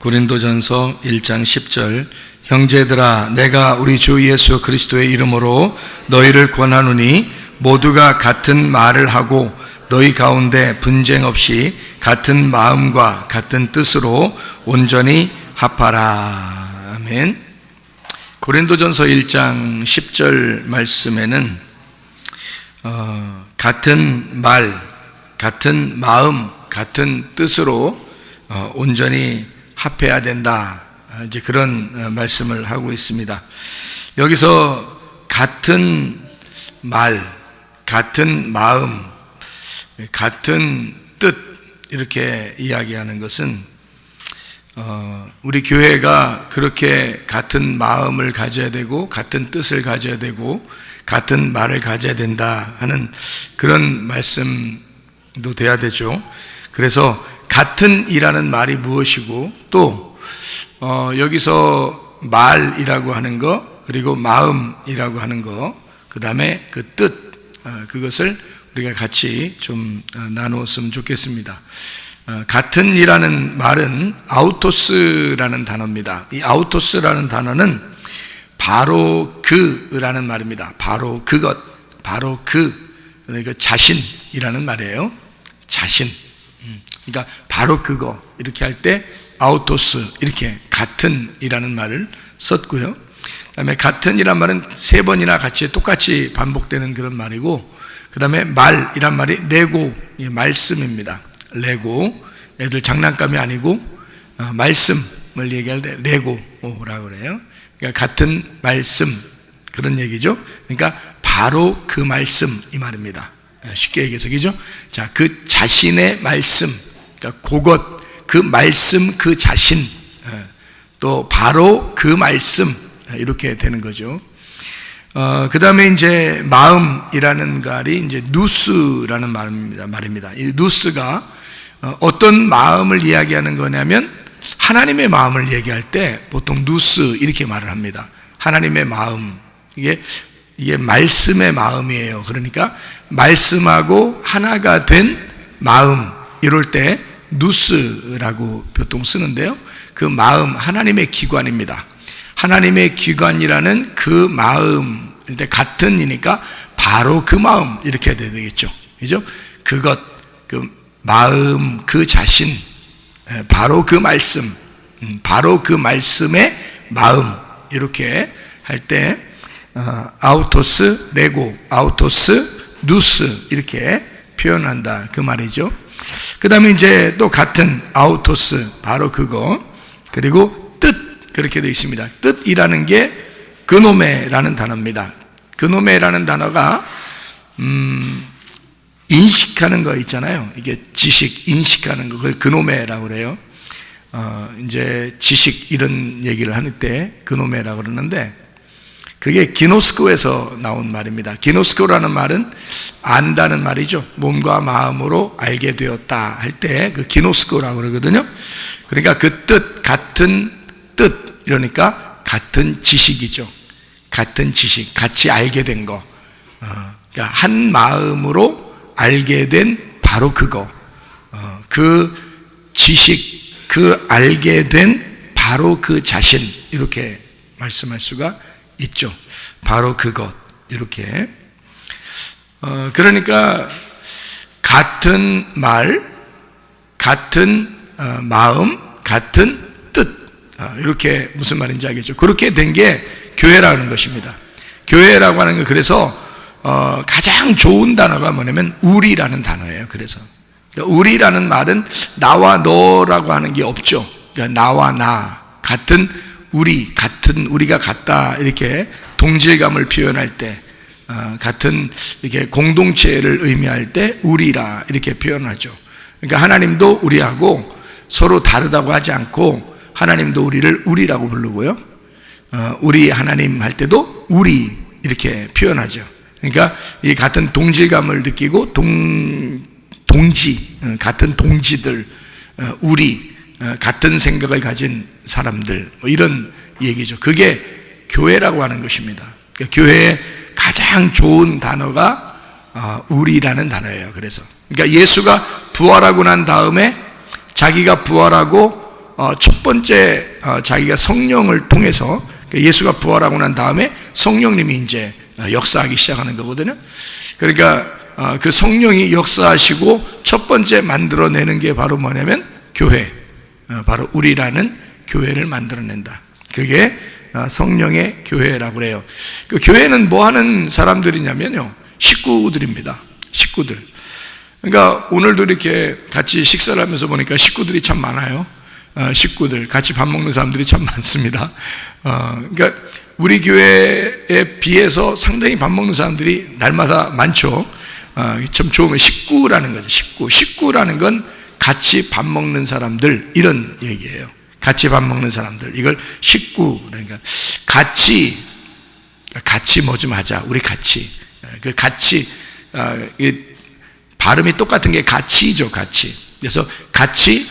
고린도전서 1장 10절 형제들아 내가 우리 주 예수 그리스도의 이름으로 너희를 권하노니 모두가 같은 말을 하고 너희 가운데 분쟁 없이 같은 마음과 같은 뜻으로 온전히 합하라. 아멘. 고린도전서 1장 10절 말씀에는 같은 말, 같은 마음, 같은 뜻으로 온전히 합해야 된다. 이제 그런 말씀을 하고 있습니다. 여기서 같은 말, 같은 마음, 같은 뜻 이렇게 이야기하는 것은 우리 교회가 그렇게 같은 마음을 가져야 되고 같은 뜻을 가져야 되고 같은 말을 가져야 된다 하는 그런 말씀도 돼야 되죠. 그래서 같은 이라는 말이 무엇이고 또 여기서 말이라고 하는 거 그리고 마음이라고 하는 거 그 다음에 그 뜻 그것을 우리가 같이 좀 나누었으면 좋겠습니다. 같은 이라는 말은 아우토스라는 단어입니다. 이 아우토스라는 단어는 바로 그라는 말입니다. 바로 그것, 바로 그러니까 자신이라는 말이에요. 자신. 그러니까 바로 그거 이렇게 할 때 아우토스 이렇게 같은이라는 말을 썼고요. 그다음에 같은이란 말은 세 번이나 같이 똑같이 반복되는 그런 말이고, 그다음에 말이란 말이 레고 말씀입니다. 레고 애들 장난감이 아니고 말씀을 얘기할 때 레고라고 그래요. 그러니까 같은 말씀 그런 얘기죠. 그러니까 바로 그 말씀 이 말입니다. 쉽게 얘기해서 그죠? 자, 그 자신의 말씀, 그러니까 그것, 그 말씀, 그 자신, 또 바로 그 말씀 이렇게 되는 거죠. 그 다음에 이제 마음이라는 말이 이제 누스라는 말입니다. 이 누스가 어떤 마음을 이야기하는 거냐면 하나님의 마음을 얘기할 때 보통 누스 이렇게 말을 합니다. 하나님의 마음 이게 말씀의 마음이에요. 그러니까 말씀하고 하나가 된 마음 이럴 때 누스라고 보통 쓰는데요. 그 마음 하나님의 기관입니다. 하나님의 기관이라는 그 마음 같은이니까 바로 그 마음 이렇게 해야 되겠죠. 그죠? 그것, 그 마음, 그 자신, 바로 그 말씀, 바로 그 말씀의 마음 이렇게 할 때 아우토스, 레고, 아우토스, 누스 이렇게 표현한다 그 말이죠. 그 다음에 이제 또 같은 아우토스 바로 그거 그리고 뜻 그렇게 되어 있습니다. 뜻이라는 게 그노메라는 단어입니다. 그노메라는 단어가 인식하는 거 있잖아요. 이게 지식, 인식하는 거 그걸 그노메라고 그래요. 이제 지식 이런 얘기를 할 때 그노메라고 그러는데 그게 기노스코에서 나온 말입니다. 기노스코라는 말은 안다는 말이죠. 몸과 마음으로 알게 되었다 할 때 그 기노스코라고 그러거든요. 그러니까 그 뜻, 같은 뜻 이러니까 같은 지식이죠. 같은 지식, 같이 알게 된 거. 그러니까 한 마음으로 알게 된 바로 그거. 그 지식, 그 알게 된 바로 그 자신 이렇게 말씀할 수가 있죠. 바로 그것 이렇게. 그러니까 같은 말, 같은 마음, 같은 뜻 이렇게 무슨 말인지 알겠죠. 그렇게 된 게 교회라는 것입니다. 교회라고 하는 게 그래서 가장 좋은 단어가 뭐냐면 우리라는 단어예요. 그래서 그러니까 우리라는 말은 나와 너라고 하는 게 없죠. 그러니까 나와 나 같은 우리, 같은 우리가 같다 이렇게 동질감을 표현할 때 같은 이렇게 공동체를 의미할 때 우리라 이렇게 표현하죠. 그러니까 하나님도 우리하고 서로 다르다고 하지 않고 하나님도 우리를 우리라고 부르고요. 우리 하나님 할 때도 우리 이렇게 표현하죠. 그러니까 이 같은 동질감을 느끼고 동지 같은 동지들 우리 같은 생각을 가진 사람들 뭐 이런 얘기죠. 그게 교회라고 하는 것입니다. 그러니까 교회의 가장 좋은 단어가 우리라는 단어예요. 그래서 그러니까 예수가 부활하고 난 다음에 자기가 부활하고 첫 번째 자기가 성령을 통해서 예수가 부활하고 난 다음에 성령님이 이제 역사하기 시작하는 거거든요. 그러니까 그 성령이 역사하시고 첫 번째 만들어내는 게 바로 뭐냐면 교회, 바로 우리라는 교회를 만들어낸다. 그게 성령의 교회라고 그래요. 그 교회는 뭐 하는 사람들이냐면요, 식구들입니다. 식구들. 그러니까 오늘도 이렇게 같이 식사를 하면서 보니까 식구들이 참 많아요. 식구들, 같이 밥 먹는 사람들이 참 많습니다. 그러니까 우리 교회에 비해서 상당히 밥 먹는 사람들이 날마다 많죠. 참 좋은 건 식구라는 거죠. 식구라는 건 같이 밥 먹는 사람들, 이런 얘기예요. 같이 밥 먹는 사람들, 이걸 식구. 그러니까 같이 뭐 좀 하자. 우리 같이. 그 같이, 발음이 똑같은 게 같이죠. 같이. 그래서 같이.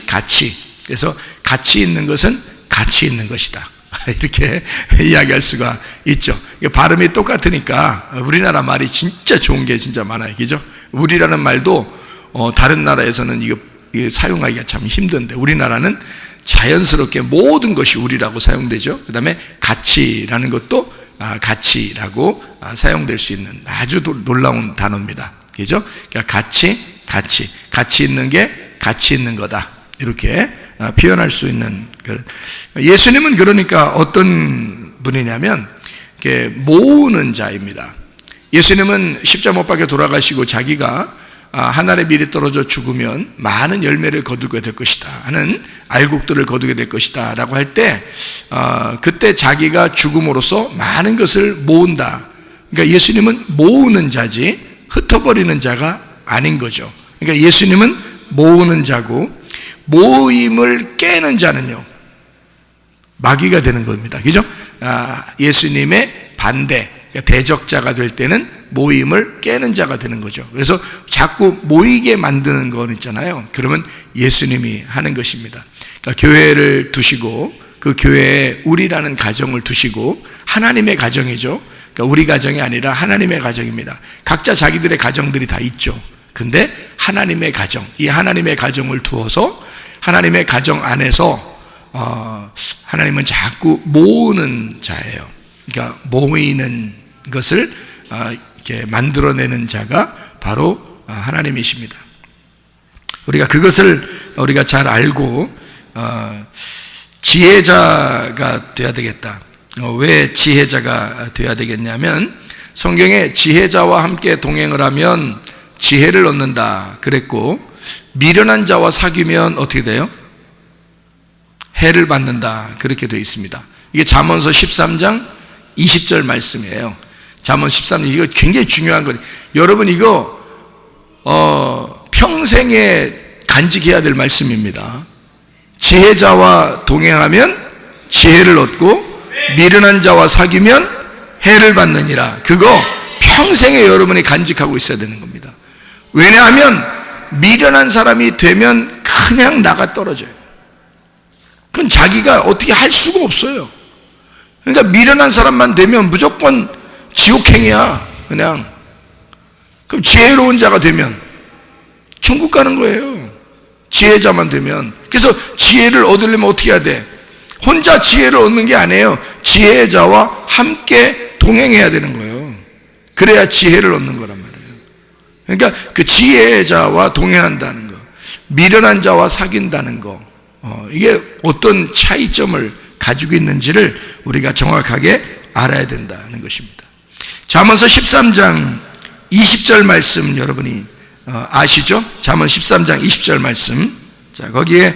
그래서 같이 있는 것은 같이 있는 것이다. 이렇게 이야기할 수가 있죠. 발음이 똑같으니까 우리나라 말이 진짜 좋은 게 진짜 많아요. 그죠? 우리라는 말도 다른 나라에서는 이거 사용하기가 참 힘든데, 우리나라는 자연스럽게 모든 것이 우리라고 사용되죠. 그 다음에 같이라는 것도 같이라고 사용될 수 있는 아주 놀라운 단어입니다. 그죠? 그러니까 같이 있는 게 같이 있는 거다. 이렇게 표현할 수 있는. 예수님은 그러니까 어떤 분이냐면 모으는 자입니다. 예수님은 십자가 못 박혀 돌아가시고 자기가 하늘에 미리 떨어져 죽으면 많은 열매를 거두게 될 것이다 하는 알곡들을 거두게 될 것이다 라고 할 때, 그때 자기가 죽음으로써 많은 것을 모은다. 그러니까 예수님은 모으는 자지 흩어버리는 자가 아닌 거죠. 그러니까 예수님은 모으는 자고, 모임을 깨는 자는요 마귀가 되는 겁니다. 그죠? 예수님의 반대, 그러니까 대적자가 될 때는 모임을 깨는 자가 되는 거죠. 그래서 자꾸 모이게 만드는 건 있잖아요. 그러면 예수님이 하는 것입니다. 그러니까 교회를 두시고, 그 교회에 우리라는 가정을 두시고, 하나님의 가정이죠. 그러니까 우리 가정이 아니라 하나님의 가정입니다. 각자 자기들의 가정들이 다 있죠. 근데 하나님의 가정, 이 하나님의 가정을 두어서 하나님의 가정 안에서 하나님은 자꾸 모으는 자예요. 그러니까 모이는 것을 이렇게 만들어내는 자가 바로 하나님이십니다. 우리가 그것을 우리가 잘 알고 지혜자가 되어야 되겠다. 왜 지혜자가 되어야 되겠냐면, 성경에 지혜자와 함께 동행을 하면 지혜를 얻는다 그랬고, 미련한 자와 사귀면 어떻게 돼요? 해를 받는다 그렇게 되어 있습니다. 이게 잠언서 13장 20절 말씀이에요. 잠언 13장, 이거 굉장히 중요한 거예요. 여러분 이거 평생에 간직해야 될 말씀입니다. 지혜자와 동행하면 지혜를 얻고, 미련한 자와 사귀면 해를 받느니라. 그거 평생에 여러분이 간직하고 있어야 되는 겁니다. 왜냐하면 미련한 사람이 되면 그냥 나가 떨어져요. 그건 자기가 어떻게 할 수가 없어요. 그러니까 미련한 사람만 되면 무조건 지옥행이야. 그냥. 그럼 지혜로운 자가 되면 천국 가는 거예요. 지혜자만 되면. 그래서 지혜를 얻으려면 어떻게 해야 돼? 혼자 지혜를 얻는 게 아니에요. 지혜자와 함께 동행해야 되는 거예요. 그래야 지혜를 얻는 거란 말이에요. 그러니까 그 지혜자와 동행한다는 거, 미련한 자와 사귄다는 거, 이게 어떤 차이점을 가지고 있는지를 우리가 정확하게 알아야 된다는 것입니다. 잠언서 13장 20절 말씀 여러분이 아시죠? 잠언 13장 20절 말씀. 자, 거기에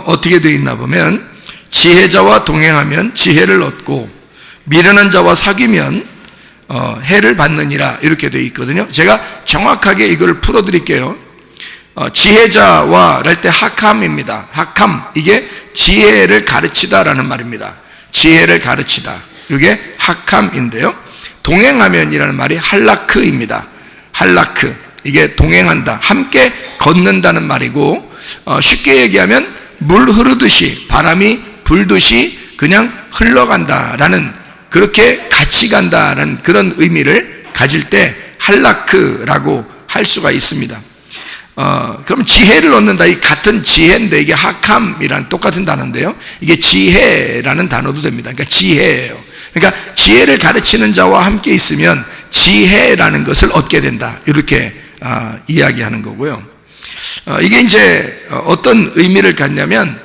어떻게 되어 있나 보면, 지혜자와 동행하면 지혜를 얻고, 미련한 자와 사귀면 해를 받느니라 이렇게 되어 있거든요. 제가 정확하게 이걸 풀어드릴게요. 지혜자와 할 때 하캄입니다. 하캄, 이게 지혜를 가르치다라는 말입니다. 지혜를 가르치다, 이게 하캄인데요. 동행하면이라는 말이 할라크입니다. 할라크, 이게 동행한다, 함께 걷는다는 말이고, 쉽게 얘기하면 물 흐르듯이, 바람이 불듯이 그냥 흘러간다라는, 그렇게 같이 간다라는 그런 의미를 가질 때 할라크라고 할 수가 있습니다. 그럼 지혜를 얻는다. 이 같은 지혜인데 이게 하캄이라는 똑같은 단어인데요. 이게 지혜라는 단어도 됩니다. 그러니까 지혜예요. 그러니까 지혜를 가르치는 자와 함께 있으면 지혜라는 것을 얻게 된다. 이렇게 이야기하는 거고요. 이게 이제 어떤 의미를 갖냐면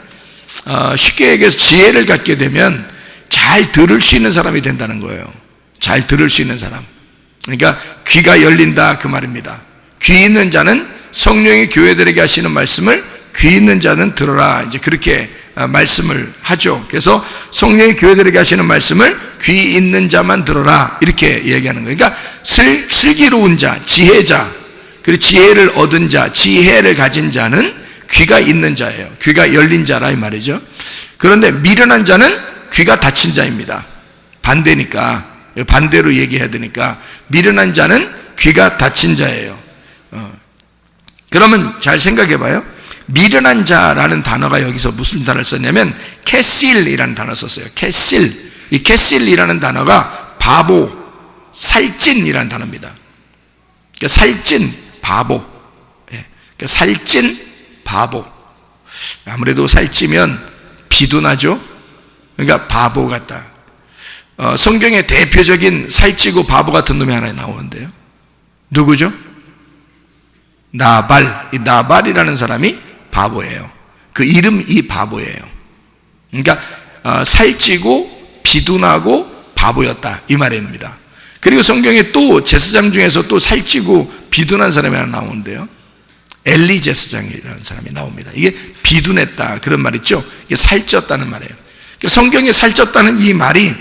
쉽게 얘기해서 지혜를 갖게 되면 잘 들을 수 있는 사람이 된다는 거예요. 잘 들을 수 있는 사람. 그러니까 귀가 열린다 그 말입니다. 귀 있는 자는 성령이 교회들에게 하시는 말씀을 귀 있는 자는 들어라. 이제 그렇게 말씀을 하죠. 그래서 성령이 교회들에게 하시는 말씀을 귀 있는 자만 들어라. 이렇게 얘기하는 거예요. 그러니까 슬기로운 자, 지혜자, 그리고 지혜를 얻은 자, 지혜를 가진 자는 귀가 있는 자예요. 귀가 열린 자라 이 말이죠. 그런데 미련한 자는 귀가 닫힌 자입니다. 반대니까, 반대로 얘기해야 되니까 미련한 자는 귀가 닫힌 자예요. 그러면 잘 생각해 봐요. 미련한 자라는 단어가 여기서 무슨 단어를 썼냐면 캐실이라는 단어를 썼어요. 캐실. 이 캐실이라는 단어가 바보, 살찐이라는 단어입니다. 그러니까 살찐, 바보. 그러니까 살찐, 바보. 아무래도 살찌면 비둔하죠. 그러니까 바보 같다. 성경의 대표적인 살찌고 바보 같은 놈이 하나 나오는데요. 누구죠? 나발. 이 나발이라는 사람이 바보예요. 그 이름이 바보예요. 그러니까 살찌고 비둔하고 바보였다 이 말입니다. 그리고 성경에 또 제사장 중에서 또 살찌고 비둔한 사람이 하나 나오는데요. 엘리 제사장이라는 사람이 나옵니다. 이게 비둔했다 그런 말 있죠. 이게 살쪘다는 말이에요. 그러니까 성경에 살쪘다는 이 말이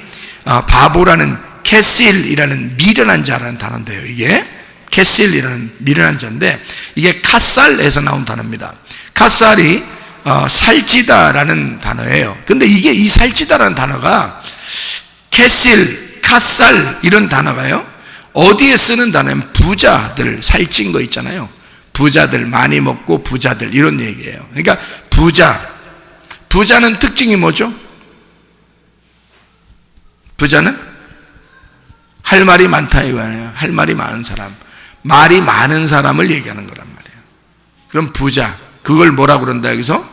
바보라는 캐실이라는 미련한 자라는 단어인데요. 이게 캐실이라는 미련한 자인데 이게 카살에서 나온 단어입니다. 카살이 살찌다라는 단어예요. 근데 이게 이 살찌다라는 단어가 캐실, 카살 이런 단어가요. 어디에 쓰는 단어냐면 부자들 살찐 거 있잖아요. 부자들 많이 먹고 부자들 이런 얘기예요. 그러니까 부자는 특징이 뭐죠? 부자는 할 말이 많다 이거예요. 할 말이 많은 사람, 말이 많은 사람을 얘기하는 거란 말이에요. 그럼 부자, 그걸 뭐라고 그런다 여기서?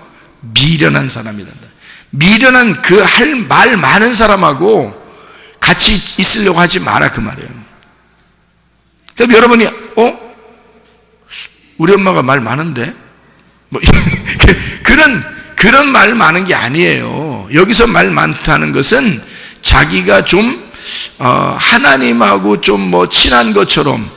미련한 사람이 된다. 미련한 그 할 말 많은 사람하고 같이 있으려고 하지 마라 그 말이에요. 그럼 여러분이 우리 엄마가 말 많은데 뭐 그런 말 많은 게 아니에요. 여기서 말 많다는 것은 자기가 좀 하나님하고 좀 뭐 친한 것처럼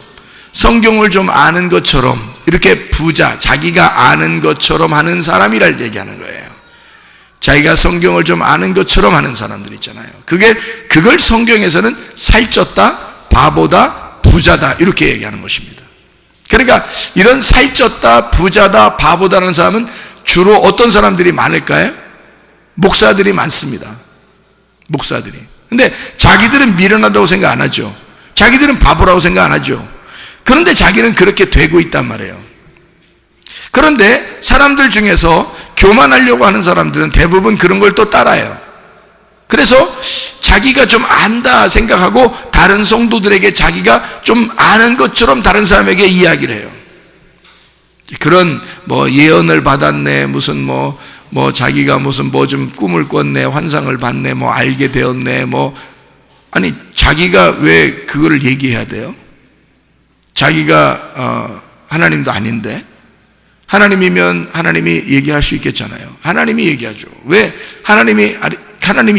성경을 좀 아는 것처럼 이렇게 부자, 자기가 아는 것처럼 하는 사람이랄 얘기하는 거예요. 자기가 성경을 좀 아는 것처럼 하는 사람들 있잖아요. 그걸 성경에서는 살쪘다, 바보다, 부자다 이렇게 얘기하는 것입니다. 그러니까 이런 살쪘다, 부자다, 바보다라는 사람은 주로 어떤 사람들이 많을까요? 목사들이 많습니다. 목사들이. 근데 자기들은 미련하다고 생각 안 하죠. 자기들은 바보라고 생각 안 하죠. 그런데 자기는 그렇게 되고 있단 말이에요. 그런데 사람들 중에서 교만하려고 하는 사람들은 대부분 그런 걸 또 따라해요. 그래서 자기가 좀 안다 생각하고 다른 성도들에게 자기가 좀 아는 것처럼 다른 사람에게 이야기를 해요. 그런 뭐 예언을 받았네, 무슨 뭐 자기가 무슨 뭐 좀 꿈을 꿨네, 환상을 봤네, 뭐 알게 되었네, 아니 자기가 왜 그거를 얘기해야 돼요? 자기가 하나님도 아닌데. 하나님이면 하나님이 얘기할 수 있겠잖아요. 하나님이 얘기하죠. 왜 하나님이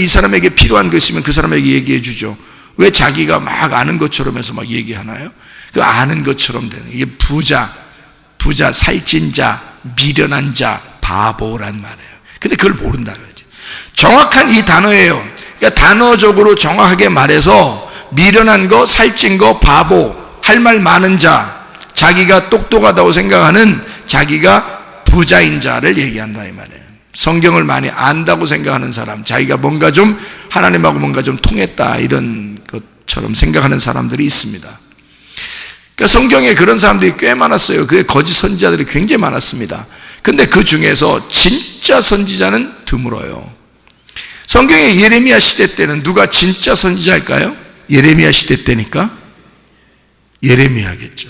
이 사람에게 필요한 거 있으면 그 사람에게 얘기해 주죠. 왜 자기가 막 아는 것처럼 해서 막 얘기하나요? 그 아는 것처럼 되는 이게 부자, 살찐 자, 미련한 자, 바보란 말이에요. 근데 그걸 모른다 그러지. 정확한 이 단어예요. 그러니까 단어적으로 정확하게 말해서 미련한 거, 살찐 거, 바보, 할 말 많은 자, 자기가 똑똑하다고 생각하는 자기가 부자인 자를 얘기한다 이 말이에요. 성경을 많이 안다고 생각하는 사람, 자기가 뭔가 좀 하나님하고 뭔가 좀 통했다 이런 것처럼 생각하는 사람들이 있습니다. 그러니까 성경에 그런 사람들이 꽤 많았어요. 그게 거짓 선지자들이 굉장히 많았습니다. 근데 그 중에서 진짜 선지자는 드물어요. 성경의 예레미야 시대 때는 누가 진짜 선지자일까요? 예레미야 시대 때니까 예레미야겠죠.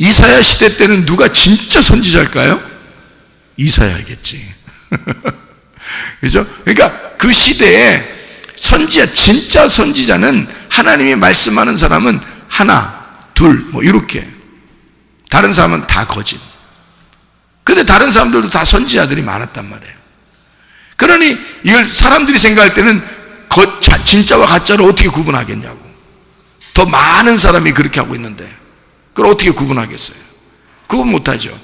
이사야 시대 때는 누가 진짜 선지자일까요? 이사야겠지. 그죠? 그러니까 그 시대에 선지자, 진짜 선지자는 하나님이 말씀하는 사람은 하나, 둘, 뭐 이렇게. 다른 사람은 다 거짓. 근데 다른 사람들도 다 선지자들이 많았단 말이에요. 그러니 이걸 사람들이 생각할 때는 진짜와 가짜를 어떻게 구분하겠냐고. 더 많은 사람이 그렇게 하고 있는데 그걸 어떻게 구분하겠어요? 구분 못하죠.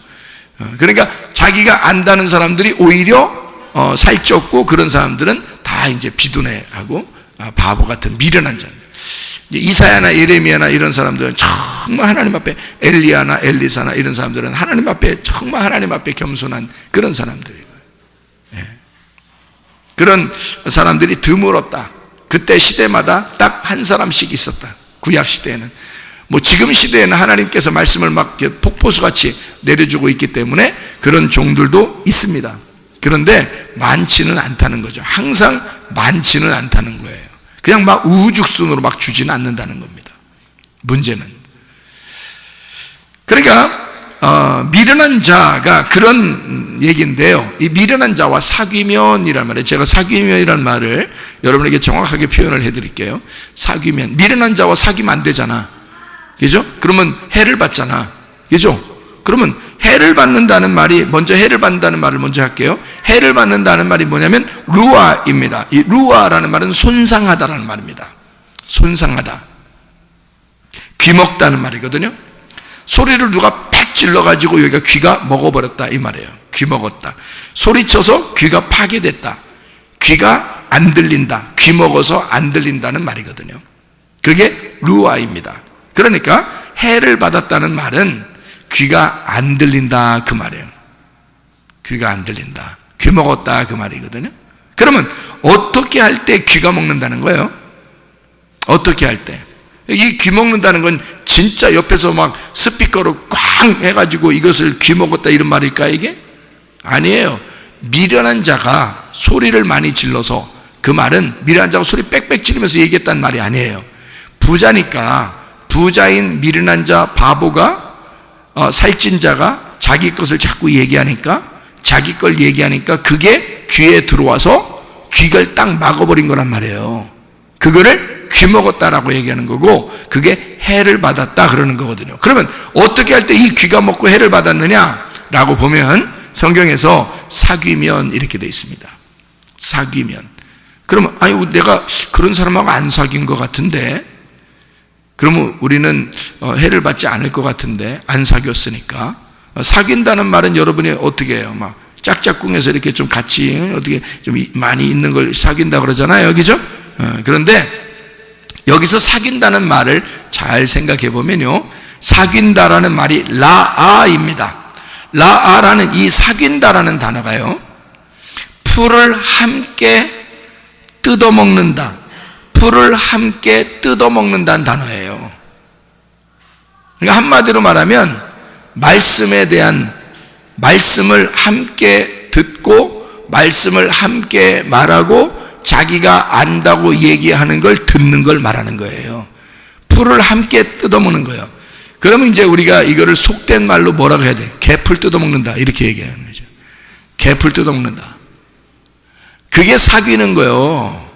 그러니까 자기가 안다는 사람들이 오히려 살쪘고, 그런 사람들은 다 이제 비둔해하고 바보 같은 미련한 자들. 이사야나 예레미야나 이런 사람들은 정말 하나님 앞에, 엘리야나 엘리사나 이런 사람들은 하나님 앞에 정말 하나님 앞에 겸손한 그런 사람들이에요. 그런 사람들이 드물었다. 그때 시대마다 딱 한 사람씩 있었다. 구약 시대에는. 뭐 지금 시대에는 하나님께서 말씀을 막 폭포수같이 내려주고 있기 때문에 그런 종들도 있습니다. 그런데 많지는 않다는 거죠. 항상 많지는 않다는 거예요. 그냥 막 우후죽순으로 막 주지는 않는다는 겁니다. 문제는. 그러니까 미련한 자가 그런 얘기인데요. 이 미련한 자와 사귀면이란 말이에요. 제가 사귀면이란 말을 여러분에게 정확하게 표현을 해드릴게요. 사귀면, 미련한 자와 사귀면 안 되잖아. 그죠? 그러면 해를 받잖아. 그죠? 그러면 해를 받는다는 말이, 먼저 해를 받는다는 말을 먼저 할게요. 해를 받는다는 말이 뭐냐면 루아입니다. 이 루아라는 말은 손상하다라는 말입니다. 손상하다. 귀먹다는 말이거든요. 소리를 누가 팍 찔러가지고 여기가 귀가 먹어버렸다 이 말이에요. 귀 먹었다. 소리쳐서 귀가 파괴됐다. 귀가 안 들린다. 귀 먹어서 안 들린다는 말이거든요. 그게 루아입니다. 그러니까 해를 받았다는 말은 귀가 안 들린다 그 말이에요. 귀가 안 들린다. 귀 먹었다 그 말이거든요. 그러면 어떻게 할 때 귀가 먹는다는 거예요? 어떻게 할 때? 이 귀 먹는다는 건 진짜 옆에서 막 스피커로 꽝 해가지고 이것을 귀 먹었다 이런 말일까 이게? 아니에요. 미련한 자가 소리를 많이 질러서, 그 말은 미련한 자가 소리 빽빽 지르면서 얘기했다는 말이 아니에요. 부자니까, 부자인 미련한 자 바보가 살찐 자가 자기 것을 자꾸 얘기하니까, 자기 걸 얘기하니까 그게 귀에 들어와서 귀를 딱 막아버린 거란 말이에요. 그거를 귀 먹었다라고 얘기하는 거고, 그게 해를 받았다 그러는 거거든요. 그러면 어떻게 할 때 이 귀가 먹고 해를 받았느냐라고 보면 성경에서 사귀면 이렇게 되어 있습니다. 사귀면. 그러면 아니 내가 그런 사람하고 안 사귄 것 같은데, 그러면 우리는 해를 받지 않을 것 같은데 안 사귀었으니까. 사귄다는 말은 여러분이 어떻게 해요? 막 짝짝꿍해서 이렇게 좀 같이 어떻게 좀 많이 있는 걸 사귄다 그러잖아요, 그죠? 그런데 여기서 사귄다는 말을 잘 생각해 보면요, 사귄다라는 말이 라아입니다. 라아라는 이 사귄다라는 단어가요, 풀을 함께 뜯어먹는다, 풀을 함께 뜯어먹는다는 단어예요. 그러니까 한마디로 말하면 말씀에 대한, 말씀을 함께 듣고 말씀을 함께 말하고 자기가 안다고 얘기하는 걸 듣는 걸 말하는 거예요. 풀을 함께 뜯어먹는 거예요. 그러면 이제 우리가 이거를 속된 말로 뭐라고 해야 돼? 개풀 뜯어먹는다 이렇게 얘기하는 거죠. 개풀 뜯어먹는다. 그게 사귀는 거예요.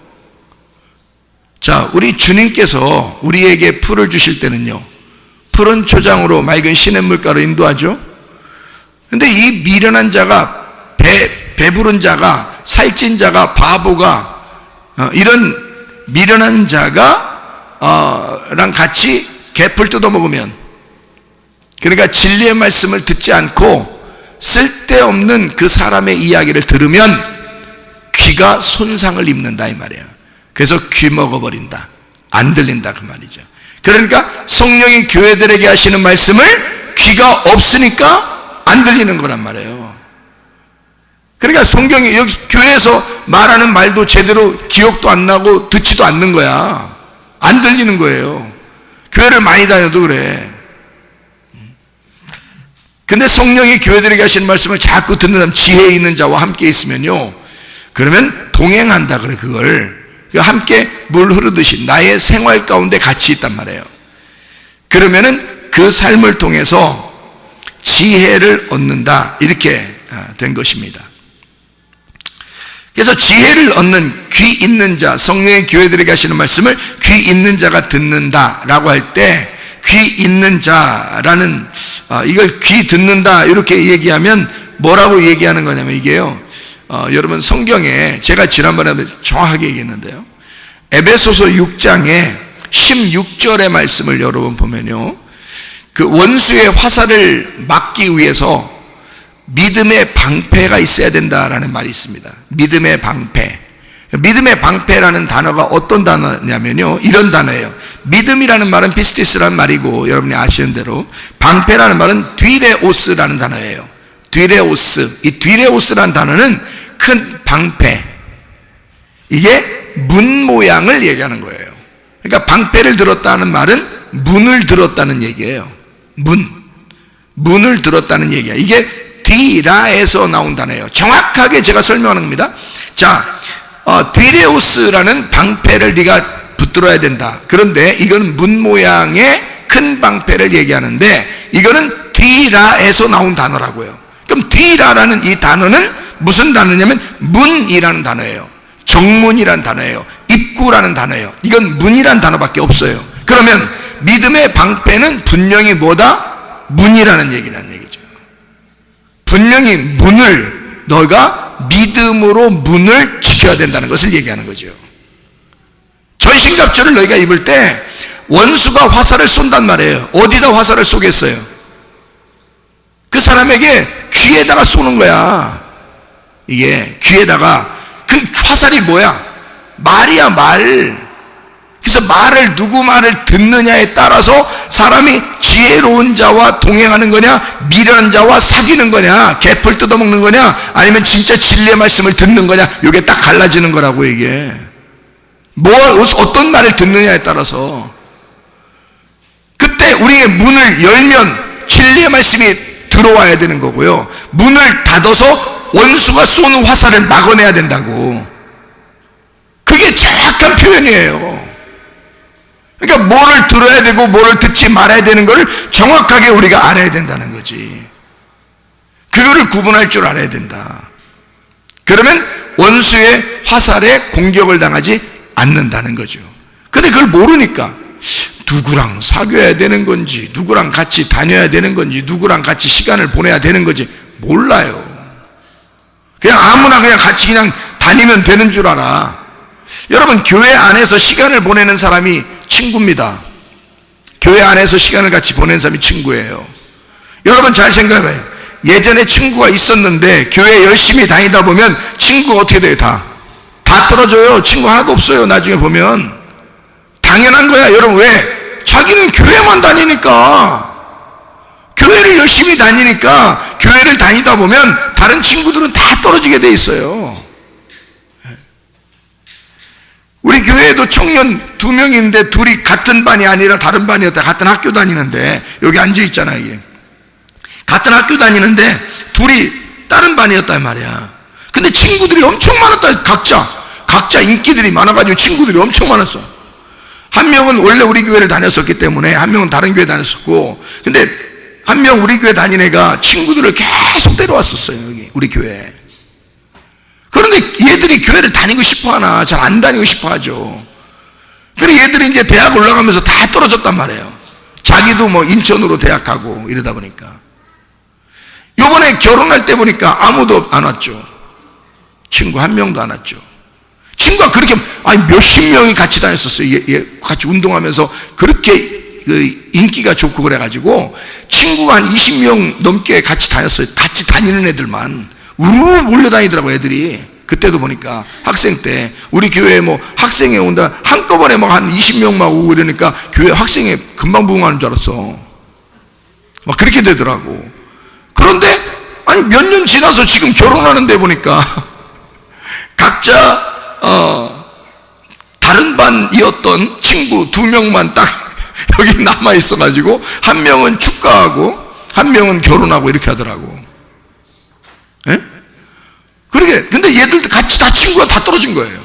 자, 우리 주님께서 우리에게 풀을 주실 때는요, 푸른 초장으로 맑은 시냇물가로 인도하죠. 근데 이 미련한 자가, 배부른 자가, 살찐 자가, 바보가, 이런 미련한 자가 랑 같이 개풀 뜯어먹으면, 그러니까 진리의 말씀을 듣지 않고 쓸데없는 그 사람의 이야기를 들으면 귀가 손상을 입는다 이 말이에요. 그래서 귀 먹어버린다, 안 들린다 그 말이죠. 그러니까 성령이 교회들에게 하시는 말씀을 귀가 없으니까 안 들리는 거란 말이에요. 그러니까 성경이 여기 교회에서 말하는 말도 제대로 기억도 안 나고 듣지도 않는 거야. 안 들리는 거예요. 교회를 많이 다녀도 그래. 근데 성령이 교회들에게 하시는 말씀을 자꾸 듣는 사람, 지혜 있는 자와 함께 있으면요, 그러면 동행한다 그래. 그걸 함께 물 흐르듯이 나의 생활 가운데 같이 있단 말이에요. 그러면은 그 삶을 통해서 지혜를 얻는다, 이렇게 된 것입니다. 그래서 지혜를 얻는 귀 있는 자, 성령의 교회들에게 하시는 말씀을 귀 있는 자가 듣는다라고 할 때, 귀 있는 자라는 이걸 귀 듣는다 이렇게 얘기하면 뭐라고 얘기하는 거냐면, 이게요, 여러분 성경에 제가 지난번에 정확하게 얘기했는데요, 에베소서 6장에 16절의 말씀을 여러분 보면요, 그 원수의 화살을 막기 위해서 믿음의 방패가 있어야 된다라는 말이 있습니다. 믿음의 방패. 믿음의 방패라는 단어가 어떤 단어냐면요, 이런 단어예요. 믿음이라는 말은 피스티스라는 말이고, 여러분이 아시는 대로 방패라는 말은 뒤레오스라는 단어예요. 뒤레오스. 이 뒤레오스라는 단어는 큰 방패, 이게 문 모양을 얘기하는 거예요. 그러니까 방패를 들었다는 말은 문을 들었다는 얘기예요. 문을 들었다는 얘기야. 이게 디라에서 나온 단어예요. 정확하게 제가 설명하는 겁니다. 자, 디레오스라는 방패를 네가 붙들어야 된다. 그런데 이건 문 모양의 큰 방패를 얘기하는데, 이거는 디라에서 나온 단어라고요. 그럼 디라라는 이 단어는 무슨 단어냐면 문이라는 단어예요. 정문이라는 단어예요. 입구라는 단어예요. 이건 문이라는 단어밖에 없어요. 그러면 믿음의 방패는 분명히 뭐다? 문이라는 얘기라는 얘기죠. 분명히 문을, 너가 믿음으로 문을 지켜야 된다는 것을 얘기하는 거죠. 전신갑주를 너희가 입을 때 원수가 화살을 쏜단 말이에요. 어디다 화살을 쏘겠어요? 그 사람에게 귀에다가 쏘는 거야. 이게 귀에다가. 그 화살이 뭐야? 말이야, 말. 그래서 누구 말을 듣느냐에 따라서 사람이 지혜로운 자와 동행하는 거냐, 미련한 자와 사귀는 거냐, 개풀 뜯어먹는 거냐, 아니면 진짜 진리의 말씀을 듣는 거냐, 이게 딱 갈라지는 거라고. 이게 어떤 말을 듣느냐에 따라서. 그때 우리의 문을 열면 진리의 말씀이 들어와야 되는 거고요, 문을 닫아서 원수가 쏘는 화살을 막아내야 된다고. 그게 정확한 표현이에요. 그러니까 뭐를 들어야 되고 뭐를 듣지 말아야 되는 걸 정확하게 우리가 알아야 된다는 거지. 그거를 구분할 줄 알아야 된다. 그러면 원수의 화살에 공격을 당하지 않는다는 거죠. 근데 그걸 모르니까 누구랑 사귀어야 되는 건지, 누구랑 같이 다녀야 되는 건지, 누구랑 같이 시간을 보내야 되는 건지 몰라요. 그냥 아무나 그냥 같이 그냥 다니면 되는 줄 알아. 여러분, 교회 안에서 시간을 보내는 사람이 친구입니다. 교회 안에서 시간을 같이 보내는 사람이 친구예요. 여러분 잘 생각해봐요. 예전에 친구가 있었는데 교회 열심히 다니다 보면 친구가 어떻게 돼요? 다 떨어져요. 친구 하나도 없어요. 나중에 보면. 당연한 거야. 여러분, 왜? 자기는 교회만 다니니까. 교회를 열심히 다니니까, 교회를 다니다 보면 다른 친구들은 다 떨어지게 돼 있어요. 우리 교회에도 청년 2명 있는데 둘이 같은 반이 아니라 다른 반이었다. 같은 학교 다니는데, 여기 앉아 있잖아, 이게. 같은 학교 다니는데 둘이 다른 반이었단 말이야. 근데 친구들이 엄청 많았다. 각자 인기들이 많아가지고 친구들이 엄청 많았어. 한 명은 원래 우리 교회를 다녔었기 때문에, 한 명은 다른 교회 다녔었고, 근데 한 명 우리 교회 다닌 애가 친구들을 계속 데려왔었어요, 여기 우리 교회에. 그런데 얘들이 교회를 다니고 싶어 하나? 잘 안 다니고 싶어 하죠. 그래서 얘들이 이제 대학 올라가면서 다 떨어졌단 말이에요. 자기도 뭐 인천으로 대학 가고 이러다 보니까. 요번에 결혼할 때 보니까 아무도 안 왔죠. 친구 한 명도 안 왔죠. 친구가 그렇게, 몇십 명이 같이 다녔었어요. 얘 같이 운동하면서 그렇게 그 인기가 좋고 그래가지고 친구가 한 20명 넘게 같이 다녔어요. 같이 다니는 애들만. 우르르 몰려다니더라고, 애들이. 그때도 보니까 학생 때 우리 교회에 뭐 학생회 온다 한꺼번에 막 한 20명 막 오고 이러니까 교회 학생회 금방 부흥하는 줄 알았어. 막 그렇게 되더라고. 그런데 몇 년 지나서 지금 결혼하는데 보니까 각자 다른 반이었던 친구 2명만 딱 여기 남아 있어가지고 한 명은 축가하고 한 명은 결혼하고 이렇게 하더라고. 예? 그러게. 근데 얘들도 같이 다 친구가 다 떨어진 거예요.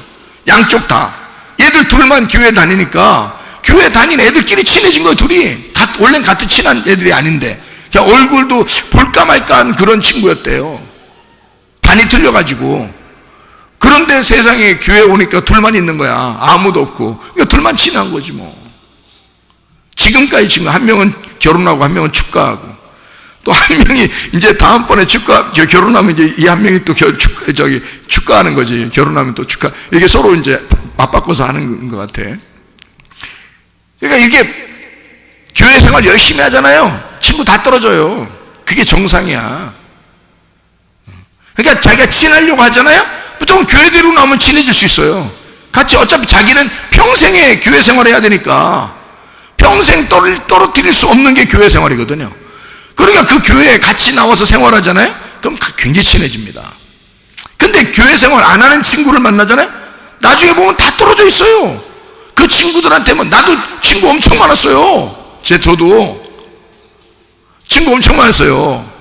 양쪽 다. 얘들 둘만 교회 다니니까 교회 다닌 애들끼리 친해진 거예요, 둘이. 원래는 같은 친한 애들이 아닌데. 얼굴도 볼까 말까한 그런 친구였대요. 반이 틀려가지고. 그런데 세상에 교회 오니까 둘만 있는 거야. 아무도 없고. 그러니까 둘만 친한 거지 뭐. 지금까지 친구. 한 명은 결혼하고 한 명은 축가하고. 또 한 명이 이제 다음번에 결혼하면 이제 이 한 명이 또 축가하는 거지. 결혼하면 또 축가. 이게 서로 이제 맞바꿔서 하는 것 같아. 그러니까 이게 교회 생활 열심히 하잖아요. 친구 다 떨어져요. 그게 정상이야. 그러니까 자기가 친하려고 하잖아요. 무조건 교회대로 나오면 친해질 수 있어요. 같이 어차피 자기는 평생에 교회 생활을 해야 되니까 평생 떨어뜨릴 수 없는 게 교회 생활이거든요. 그러니까 그 교회에 같이 나와서 생활하잖아요. 그럼 굉장히 친해집니다. 근데 교회 생활 안 하는 친구를 만나잖아요. 나중에 보면 다 떨어져 있어요. 그 친구들한테는 나도 친구 엄청 많았어요. 저도 친구 엄청 많았어요.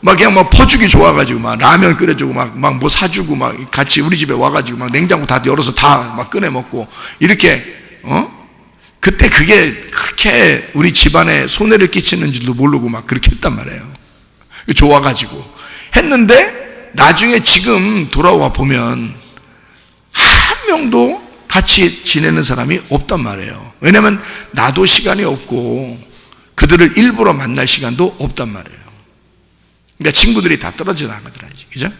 막 그냥 막 퍼주기 좋아가지고 막 라면 끓여주고 막 뭐 사주고 막 같이 우리 집에 와가지고 막 냉장고 다 열어서 다 막 꺼내 먹고 이렇게 그때 그게 그렇게 우리 집안에 손해를 끼치는 줄도 모르고 막 그렇게 했단 말이에요. 좋아가지고 했는데 나중에 지금 돌아와 보면 한 명도 같이 지내는 사람이 없단 말이에요. 왜냐면 나도 시간이 없고 그들을 일부러 만날 시간도 없단 말이에요. 그러니까 친구들이 다 떨어져 나가더라지. 그죠?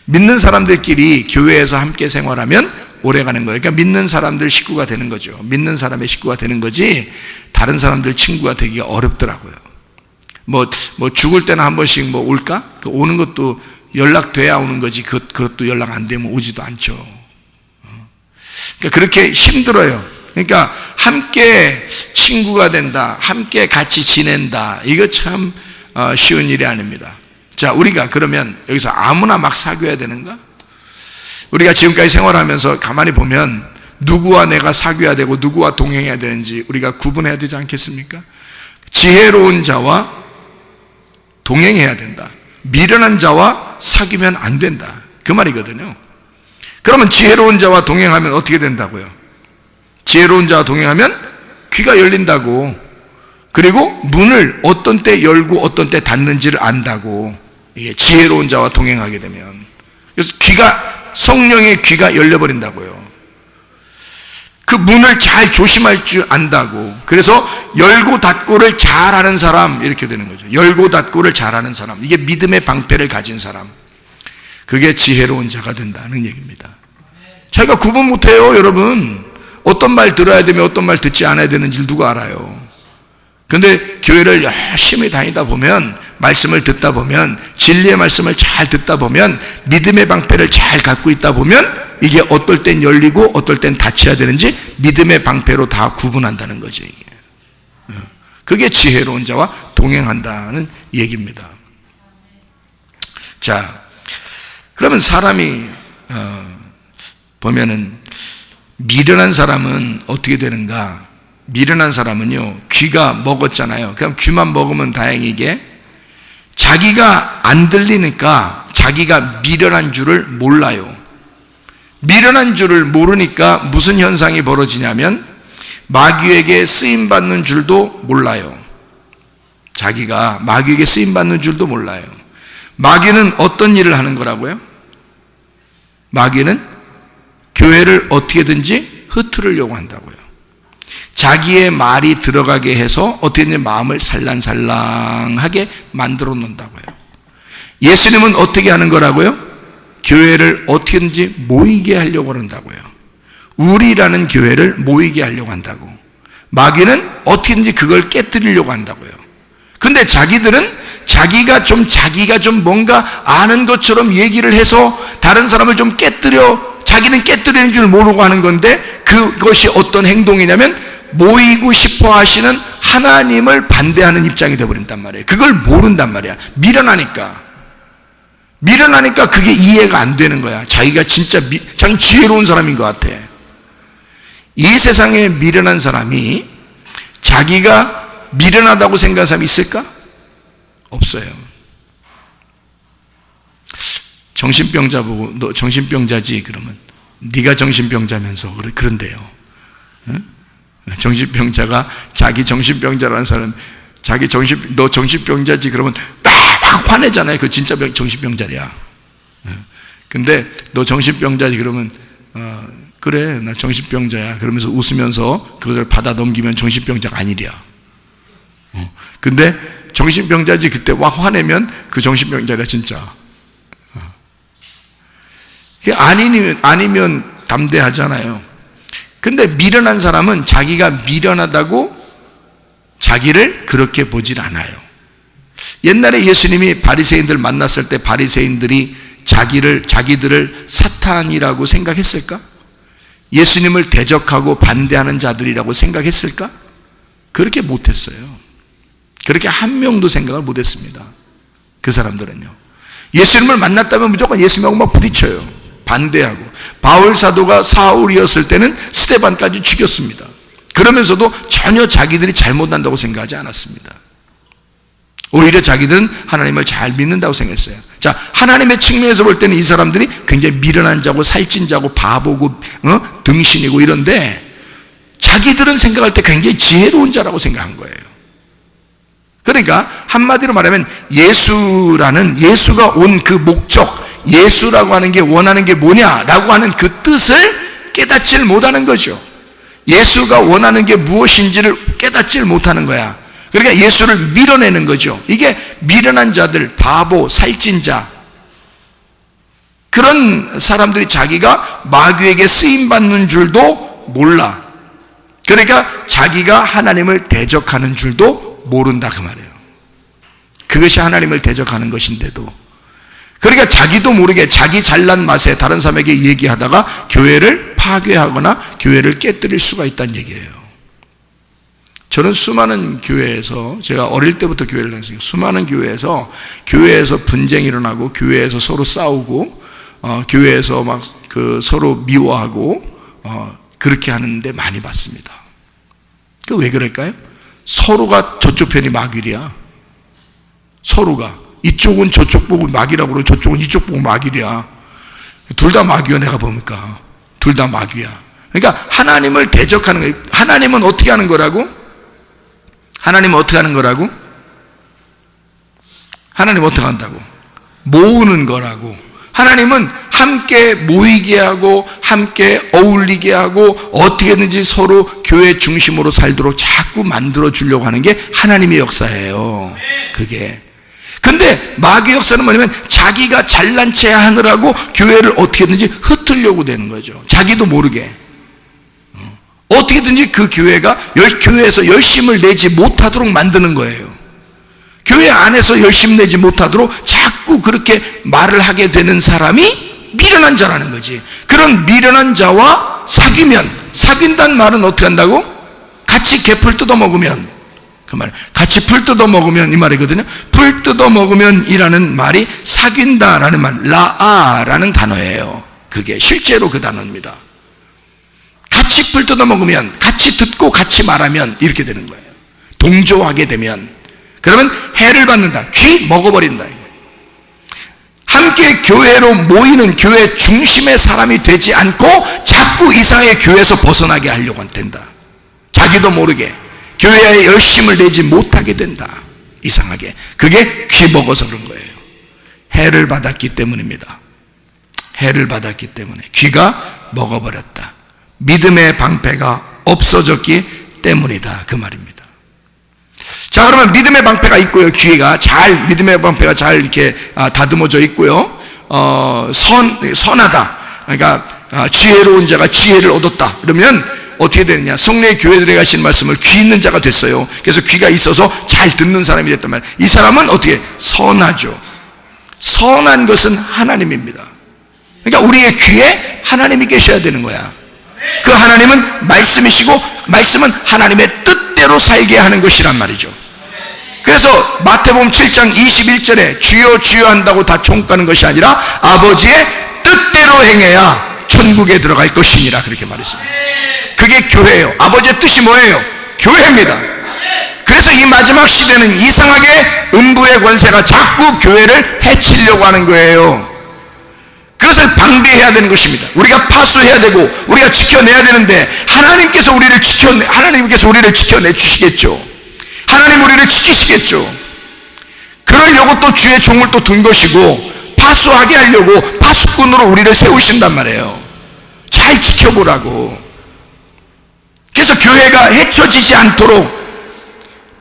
믿는 사람들끼리 교회에서 함께 생활하면 오래 가는 거예요. 그러니까 믿는 사람들 식구가 되는 거죠. 믿는 사람의 식구가 되는 거지 다른 사람들 친구가 되기가 어렵더라고요. 뭐 죽을 때는 한 번씩 뭐 올까? 그 오는 것도 연락돼야 오는 거지 그것도 연락 안 되면 오지도 않죠. 그러니까 그렇게 힘들어요. 그러니까 함께 친구가 된다, 함께 같이 지낸다, 이거 참 쉬운 일이 아닙니다. 자, 우리가 그러면 여기서 아무나 막 사귀어야 되는가? 우리가 지금까지 생활하면서 가만히 보면 누구와 내가 사귀어야 되고 누구와 동행해야 되는지 우리가 구분해야 되지 않겠습니까? 지혜로운 자와 동행해야 된다. 미련한 자와 사귀면 안 된다. 그 말이거든요. 그러면 지혜로운 자와 동행하면 어떻게 된다고요? 지혜로운 자와 동행하면 귀가 열린다고. 그리고 문을 어떤 때 열고 어떤 때 닫는지를 안다고. 이게 지혜로운 자와 동행하게 되면. 그래서 성령의 귀가 열려버린다고요. 그 문을 잘 조심할 줄 안다고. 그래서 열고 닫고를 잘하는 사람, 이렇게 되는 거죠. 열고 닫고를 잘하는 사람, 이게 믿음의 방패를 가진 사람, 그게 지혜로운 자가 된다는 얘기입니다. 자기가 구분 못해요, 여러분. 어떤 말 들어야 되면 어떤 말 듣지 않아야 되는지 누가 알아요. 근데 교회를 열심히 다니다 보면, 말씀을 듣다 보면, 진리의 말씀을 잘 듣다 보면, 믿음의 방패를 잘 갖고 있다 보면 이게 어떨 땐 열리고 어떨 땐 닫혀야 되는지 믿음의 방패로 다 구분한다는 거죠. 이게. 그게 지혜로운 자와 동행한다는 얘기입니다. 자, 그러면 사람이 보면은 미련한 사람은 어떻게 되는가? 미련한 사람은요, 귀가 먹었잖아요. 그럼 귀만 먹으면 다행이게 자기가 안 들리니까 자기가 미련한 줄을 몰라요. 미련한 줄을 모르니까 무슨 현상이 벌어지냐면 마귀에게 쓰임받는 줄도 몰라요. 자기가 마귀에게 쓰임받는 줄도 몰라요. 마귀는 어떤 일을 하는 거라고요? 마귀는 교회를 어떻게든지 흐트르려고 한다고요. 자기의 말이 들어가게 해서 어떻게든 마음을 살랑살랑하게 만들어 놓는다고요. 예수님은 어떻게 하는 거라고요? 교회를 어떻게든지 모이게 하려고 한다고요. 우리라는 교회를 모이게 하려고 한다고. 마귀는 어떻게든지 그걸 깨뜨리려고 한다고요. 근데 자기들은 자기가 좀 뭔가 아는 것처럼 얘기를 해서 다른 사람을 좀 자기는 깨뜨리는 줄 모르고 하는 건데, 그것이 어떤 행동이냐면 모이고 싶어 하시는 하나님을 반대하는 입장이 되어버린단 말이에요. 그걸 모른단 말이야. 미련하니까 그게 이해가 안 되는 거야. 자기가 진짜 자기 지혜로운 사람인 것 같아. 이 세상에 미련한 사람이 자기가 미련하다고 생각하는 사람이 있을까? 없어요. 정신병자 보고 너 정신병자지 그러면 네가 정신병자면서 그런데요. 응? 정신병자가 자기 정신병자라는 사람 자기 너 정신병자지 그러면 막 화내잖아요. 그 진짜 정신병자야. 근데 너 정신병자지 그러면 그래 나 정신병자야 그러면서 웃으면서 그걸 받아 넘기면 정신병자가 아니랴. 근데 정신병자지 그때 막 화내면 그 정신병자라 진짜. 아니면 담대하잖아요. 근데 미련한 사람은 자기가 미련하다고 자기를 그렇게 보질 않아요. 옛날에 예수님이 바리새인들 만났을 때 바리새인들이 자기들을 사탄이라고 생각했을까? 예수님을 대적하고 반대하는 자들이라고 생각했을까? 그렇게 못했어요. 그렇게 한 명도 생각을 못했습니다. 그 사람들은요. 예수님을 만났다면 무조건 예수님하고 막 부딪혀요. 반대하고. 바울 사도가 사울이었을 때는 스데반까지 죽였습니다. 그러면서도 전혀 자기들이 잘못한다고 생각하지 않았습니다. 오히려 자기들은 하나님을 잘 믿는다고 생각했어요. 자, 하나님의 측면에서 볼 때는 이 사람들이 굉장히 미련한 자고 살찐 자고 바보고 등신이고 이런데 자기들은 생각할 때 굉장히 지혜로운 자라고 생각한 거예요. 그러니까 한마디로 말하면 예수가 온 그 목적, 예수라고 하는 게 원하는 게 뭐냐라고 하는 그 뜻을 깨닫지를 못하는 거죠. 예수가 원하는 게 무엇인지를 깨닫지를 못하는 거야. 그러니까 예수를 밀어내는 거죠. 이게 미련한 자들, 바보, 살찐 자, 그런 사람들이 자기가 마귀에게 쓰임받는 줄도 몰라. 그러니까 자기가 하나님을 대적하는 줄도 모른다 그 말이에요. 그것이 하나님을 대적하는 것인데도. 그러니까 자기도 모르게 자기 잘난 맛에 다른 사람에게 얘기하다가 교회를 파괴하거나 교회를 깨뜨릴 수가 있다는 얘기예요. 저는 수많은 교회에서, 제가 어릴 때부터 교회를 다녔으니까 수많은 교회에서 분쟁이 일어나고 교회에서 서로 싸우고 교회에서 막 서로 미워하고 그렇게 하는데 많이 봤습니다. 그 왜 그럴까요? 서로가 저쪽 편이 마귀야. 서로가 이쪽은 저쪽 보고 마귀라고 그러고 저쪽은 이쪽 보고 마귀야. 둘 다 마귀야. 내가 보니까 둘 다 마귀야. 그러니까 하나님을 대적하는 거예요. 하나님은 어떻게 하는 거라고? 하나님은 어떻게 하는 거라고? 하나님은 어떻게 한다고? 모으는 거라고. 하나님은 함께 모이게 하고 함께 어울리게 하고 어떻게든지 서로 교회 중심으로 살도록 자꾸 만들어 주려고 하는 게 하나님의 역사예요. 그게. 근데 마귀의 역사는 뭐냐면 자기가 잘난 체 하느라고 교회를 어떻게든지 흩으려고 되는 거죠. 자기도 모르게. 어떻게든지 그 교회에서 열심을 내지 못하도록 만드는 거예요. 교회 안에서 열심 내지 못하도록 자꾸 그렇게 말을 하게 되는 사람이 미련한 자라는 거지. 그런 미련한 자와 사귄다는 말은 어떻게 한다고? 같이 개풀 뜯어 먹으면, 그 말, 같이 풀 뜯어 먹으면 이 말이거든요. 풀 뜯어 먹으면 이라는 말이 사귄다라는 말, 라아라는 단어예요. 그게 실제로 그 단어입니다. 같이 풀 뜯어 먹으면, 같이 듣고 같이 말하면 이렇게 되는 거예요. 동조하게 되면, 그러면 해를 받는다. 귀 먹어버린다. 함께 교회로 모이는 교회 중심의 사람이 되지 않고 자꾸 이상하게 교회에서 벗어나게 하려고 된다. 자기도 모르게 교회에 열심을 내지 못하게 된다. 이상하게. 그게 귀 먹어서 그런 거예요. 해를 받았기 때문입니다. 해를 받았기 때문에 귀가 먹어버렸다. 믿음의 방패가 없어졌기 때문이다. 그 말입니다. 자, 그러면 믿음의 방패가 있고요. 믿음의 방패가 잘 이렇게 다듬어져 있고요. 선하다. 그러니까 지혜로운 자가 지혜를 얻었다. 그러면 어떻게 되느냐? 성령의 교회들에 가신 말씀을 귀 있는 자가 됐어요. 그래서 귀가 있어서 잘 듣는 사람이 됐단 말이에요. 이 사람은 어떻게? 선하죠. 선한 것은 하나님입니다. 그러니까 우리의 귀에 하나님이 계셔야 되는 거야. 그 하나님은 말씀이시고 말씀은 하나님의 뜻대로 살게 하는 것이란 말이죠. 그래서 마태복음 7장 21절에 주여 주여 한다고 다 총가는 것이 아니라 아버지의 뜻대로 행해야 천국에 들어갈 것이니라 그렇게 말했습니다. 그게 교회예요. 아버지의 뜻이 뭐예요? 교회입니다. 그래서 이 마지막 시대는 이상하게 음부의 권세가 자꾸 교회를 해치려고 하는 거예요. 그것을 방비해야 되는 것입니다. 우리가 파수해야 되고 우리가 지켜내야 되는데 하나님께서 우리를 지켜내 주시겠죠. 하나님 우리를 지키시겠죠. 그러려고 또 주의 종을 또 둔 것이고, 파수하게 하려고 파수꾼으로 우리를 세우신단 말이에요. 잘 지켜보라고. 그래서 교회가 해쳐지지 않도록,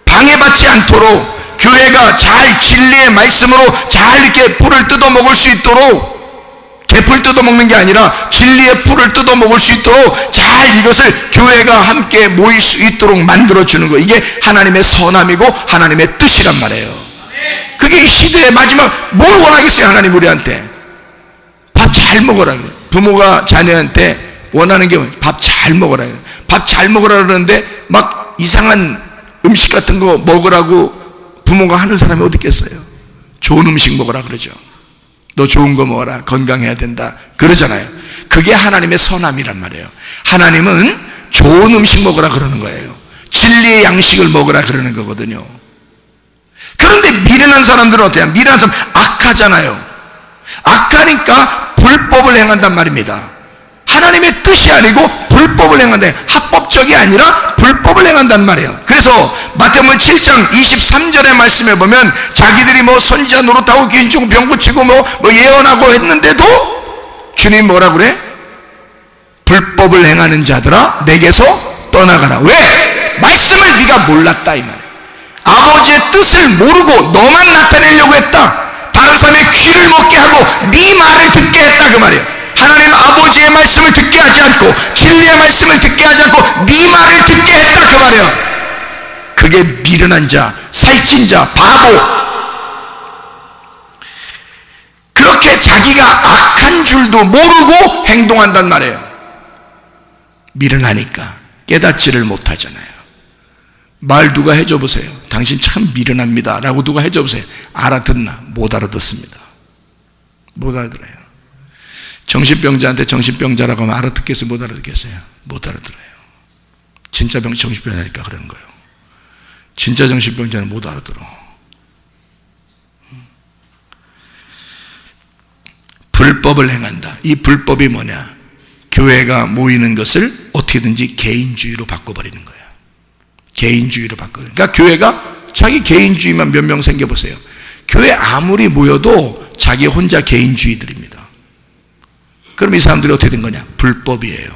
방해받지 않도록, 교회가 잘 진리의 말씀으로 잘 이렇게 풀을 뜯어먹을 수 있도록, 개풀 뜯어먹는 게 아니라 진리의 풀을 뜯어먹을 수 있도록 잘 이것을 교회가 함께 모일 수 있도록 만들어주는 거, 이게 하나님의 선함이고 하나님의 뜻이란 말이에요. 그게 이 시대의 마지막, 뭘 원하겠어요 하나님 우리한테? 밥 잘 먹어라 그래요. 부모가 자녀한테 원하는 게 밥 잘 먹어라 그래요. 밥 잘 먹으라 그러는데 막 이상한 음식 같은 거 먹으라고 부모가 하는 사람이 어디 있겠어요? 좋은 음식 먹으라 그러죠. 너 좋은 거 먹어라, 건강해야 된다 그러잖아요. 그게 하나님의 선함이란 말이에요. 하나님은 좋은 음식 먹으라 그러는 거예요. 진리의 양식을 먹으라 그러는 거거든요. 그런데 미련한 사람들은 어때요? 미련한 사람 악하잖아요. 악하니까 불법을 행한단 말입니다. 하나님의 뜻이 아니고 불법을 행한다. 합법적이 아니라 불법을 행한단 말이에요. 그래서 마태복음 7장 23절의 말씀에 보면 자기들이 뭐 선지자 노릇하고 귀신 치고 병 고치고 뭐 예언하고 했는데도 주님 뭐라 그래? 불법을 행하는 자들아 내게서 떠나가라. 왜? 말씀을 네가 몰랐다 이 말이에요. 아버지의 뜻을 모르고 너만 나타내려고 했다. 다른 사람의 귀를 먹게 하고 네 말을 듣게 했다 그 말이에요. 하나님 아버지의 말씀을 듣게 하지 않고 진리의 말씀을 듣게 하지 않고 네 말을 듣게 했다 그 말이에요. 그게 미련한 자, 살찐 자, 바보. 그렇게 자기가 악한 줄도 모르고 행동한단 말이에요. 미련하니까 깨닫지를 못하잖아요. 말 누가 해줘 보세요. 당신 참 미련합니다 라고 누가 해줘 보세요. 알아듣나? 못 알아듣습니다. 못 알아들어요. 정신병자한테 정신병자라고 하면 알아듣겠어요? 못 알아듣겠어요? 못 알아들어요. 진짜 정신병자니까 그러는 거예요. 진짜 정신병자는 못 알아들어. 불법을 행한다. 이 불법이 뭐냐? 교회가 모이는 것을 어떻게든지 개인주의로 바꿔버리는 거예요. 개인주의로 바꿔버리는 거예요. 그러니까 교회가 자기 개인주의만 몇 명 생겨보세요. 교회 아무리 모여도 자기 혼자 개인주의들입니다. 그럼 이 사람들이 어떻게 된 거냐? 불법이에요.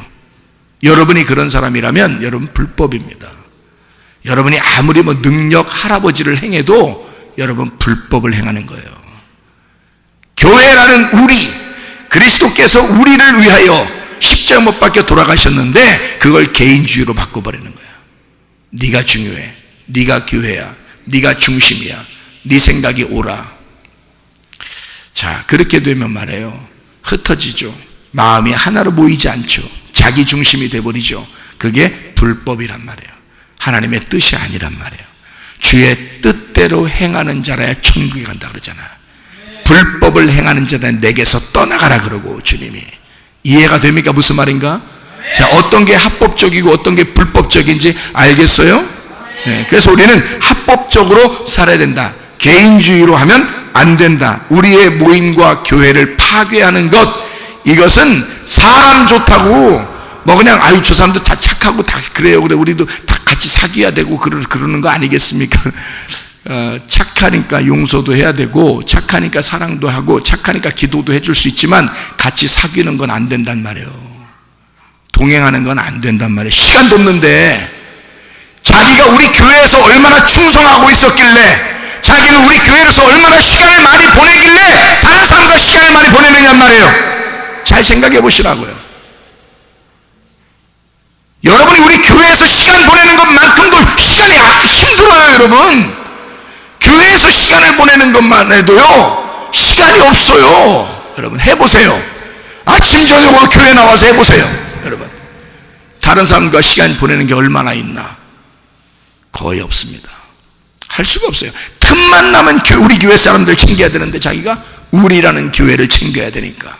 여러분이 그런 사람이라면 여러분 불법입니다. 여러분이 아무리 뭐 능력 할아버지를 행해도 여러분 불법을 행하는 거예요. 교회라는 우리, 그리스도께서 우리를 위하여 십자가 못 박혀 돌아가셨는데 그걸 개인주의로 바꿔버리는 거야. 네가 중요해, 네가 교회야, 네가 중심이야, 네 생각이 옳아. 자, 그렇게 되면 말이에요, 흩어지죠. 마음이 하나로 모이지 않죠. 자기 중심이 돼버리죠. 그게 불법이란 말이에요. 하나님의 뜻이 아니란 말이에요. 주의 뜻대로 행하는 자라야 천국에 간다 그러잖아. 불법을 행하는 자는 내게서 떠나가라 그러고 주님이. 이해가 됩니까? 무슨 말인가? 자, 어떤 게 합법적이고 어떤 게 불법적인지 알겠어요? 네, 그래서 우리는 합법적으로 살아야 된다. 개인주의로 하면 안 된다. 우리의 모임과 교회를 파괴하는 것, 이것은 사람 좋다고 뭐 그냥 아유 저 사람도 다 착하고 다 그래요, 그래 우리도 다 같이 사귀어야 되고 그러는 거 아니겠습니까? 착하니까 용서도 해야 되고 착하니까 사랑도 하고 착하니까 기도도 해줄 수 있지만 같이 사귀는 건 안 된단 말이에요. 동행하는 건 안 된단 말이에요. 시간도 없는데 자기가 우리 교회에서 얼마나 충성하고 있었길래, 자기는 우리 교회에서 얼마나 시간을 많이 보내길래 다른 사람과 시간을 많이 보내느냔 말이에요. 잘 생각해 보시라고요. 여러분이 우리 교회에서 시간 보내는 것만큼도 시간이 힘들어요. 여러분, 교회에서 시간을 보내는 것만 해도요 시간이 없어요. 여러분 해보세요. 아침 저녁으로 교회 나와서 해보세요. 여러분, 다른 사람과 시간 보내는 게 얼마나 있나? 거의 없습니다. 할 수가 없어요. 틈만 나면 우리 교회 사람들 챙겨야 되는데 자기가 우리라는 교회를 챙겨야 되니까.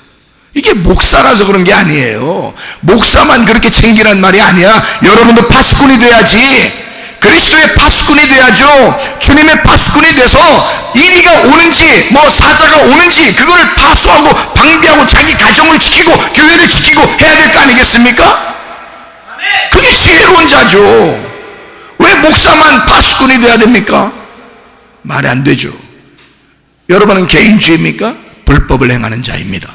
이게 목사라서 그런 게 아니에요. 목사만 그렇게 챙기란 말이 아니야. 여러분도 파수꾼이 돼야지. 그리스도의 파수꾼이 돼야죠. 주님의 파수꾼이 돼서 이리가 오는지 뭐 사자가 오는지 그걸 파수하고 방비하고 자기 가정을 지키고 교회를 지키고 해야 될 거 아니겠습니까? 그게 지혜로운 자죠. 왜 목사만 파수꾼이 돼야 됩니까? 말이 안 되죠. 여러분은 개인주의입니까? 불법을 행하는 자입니다.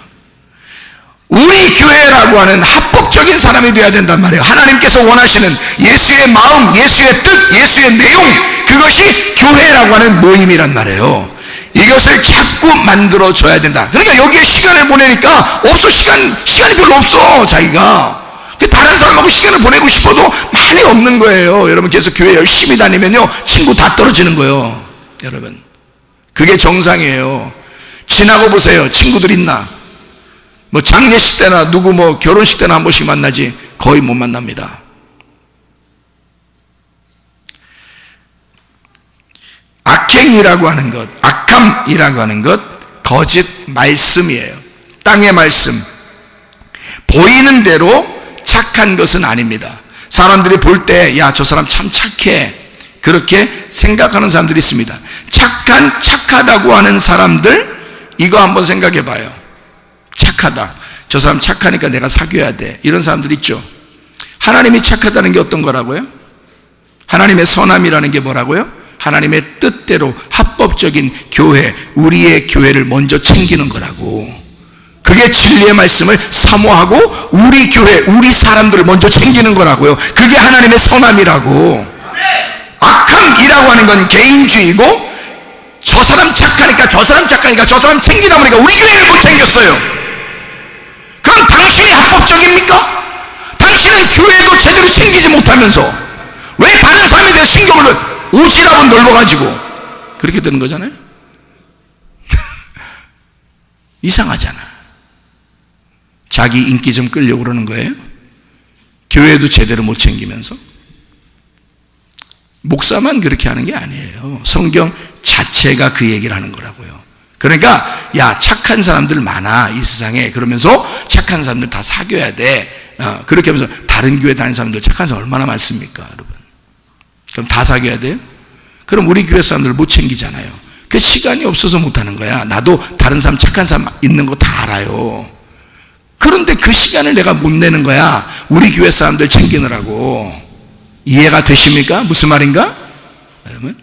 우리 교회라고 하는 합법적인 사람이 되어야 된단 말이에요. 하나님께서 원하시는 예수의 마음, 예수의 뜻, 예수의 내용, 그것이 교회라고 하는 모임이란 말이에요. 이것을 자꾸 만들어줘야 된다. 그러니까 여기에 시간을 보내니까 시간이 별로 없어, 자기가. 다른 사람하고 시간을 보내고 싶어도 많이 없는 거예요. 여러분 계속 교회 열심히 다니면요, 친구 다 떨어지는 거예요. 여러분, 그게 정상이에요. 지나고 보세요. 친구들 있나? 뭐 장례식 때나 누구 뭐 결혼식 때나 한 번씩 만나지 거의 못 만납니다. 악행이라고 하는 것, 악함이라고 하는 것, 거짓 말씀이에요. 땅의 말씀, 보이는 대로 착한 것은 아닙니다. 사람들이 볼 때 야, 저 사람 참 착해, 그렇게 생각하는 사람들이 있습니다. 착하다고 하는 사람들, 이거 한번 생각해 봐요. 착하다, 저 사람 착하니까 내가 사귀어야 돼, 이런 사람들 있죠. 하나님이 착하다는 게 어떤 거라고요? 하나님의 선함이라는 게 뭐라고요? 하나님의 뜻대로 합법적인 교회, 우리의 교회를 먼저 챙기는 거라고. 그게 진리의 말씀을 사모하고 우리 교회, 우리 사람들을 먼저 챙기는 거라고요. 그게 하나님의 선함이라고. 악함이라고 하는 건 개인주의고, 저 사람 착하니까 저 사람 챙기다 보니까 우리 교회를 못 챙겼어요. 그럼 당신이 합법적입니까? 당신은 교회도 제대로 챙기지 못하면서 왜 다른 사람에 대해 신경을 오지랖은 넓어가지고 그렇게 되는 거잖아요. 이상하잖아. 자기 인기 좀 끌려고 그러는 거예요. 교회도 제대로 못 챙기면서. 목사만 그렇게 하는 게 아니에요. 성경 자체가 그 얘기를 하는 거라고요. 그러니까 야, 착한 사람들 많아 이 세상에, 그러면서 착한 사람들 다 사귀어야 돼, 그렇게 하면서 다른 교회 다니는 사람들 착한 사람 얼마나 많습니까, 여러분? 그럼 다 사귀어야 돼요? 그럼 우리 교회 사람들 못 챙기잖아요. 그 시간이 없어서 못하는 거야. 나도 다른 사람 착한 사람 있는 거 다 알아요. 그런데 그 시간을 내가 못 내는 거야, 우리 교회 사람들 챙기느라고. 이해가 되십니까? 무슨 말인가? 여러분,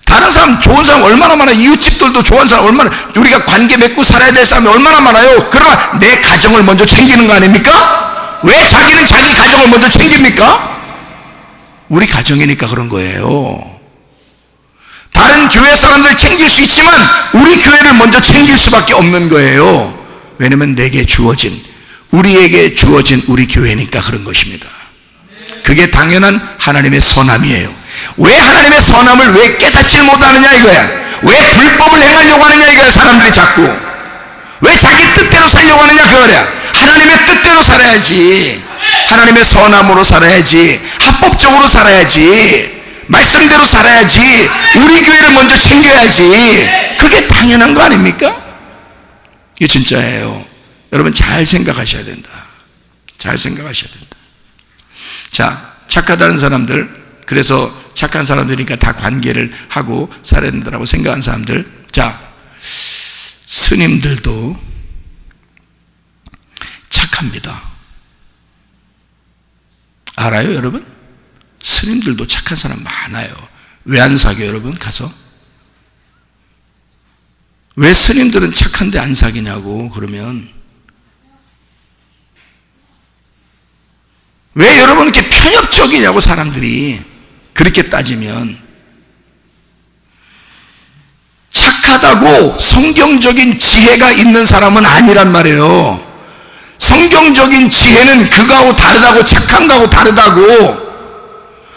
다른 사람, 좋은 사람 얼마나 많아. 이웃집들도 좋은 사람 얼마나, 우리가 관계 맺고 살아야 될 사람이 얼마나 많아요. 그러나 내 가정을 먼저 챙기는 거 아닙니까? 왜 자기는 자기 가정을 먼저 챙깁니까? 우리 가정이니까 그런 거예요. 다른 교회 사람들 챙길 수 있지만 우리 교회를 먼저 챙길 수밖에 없는 거예요. 왜냐면 내게 주어진, 우리에게 주어진 우리 교회니까 그런 것입니다. 그게 당연한 하나님의 선함이에요. 왜 하나님의 선함을 왜 깨닫지 못하느냐 이거야. 왜 불법을 행하려고 하느냐 이거야. 사람들이 자꾸 왜 자기 뜻대로 살려고 하느냐 그거야. 하나님의 뜻대로 살아야지. 하나님의 선함으로 살아야지. 합법적으로 살아야지. 말씀대로 살아야지. 우리 교회를 먼저 챙겨야지. 그게 당연한 거 아닙니까? 이게 진짜예요. 여러분 잘 생각하셔야 된다. 잘 생각하셔야 된다. 자, 착하다는 사람들, 그래서 착한 사람들이니까 다 관계를 하고 살아야 된다고 생각하는 사람들, 자, 스님들도 착합니다. 알아요, 여러분? 스님들도 착한 사람 많아요. 왜 안 사겨요, 여러분? 가서 왜 스님들은 착한데 안 사귀냐고. 그러면 왜 여러분 이렇게 편협적이냐고. 사람들이 그렇게 따지면 착하다고 성경적인 지혜가 있는 사람은 아니란 말이에요. 성경적인 지혜는 그거하고 다르다고, 착한 거하고 다르다고.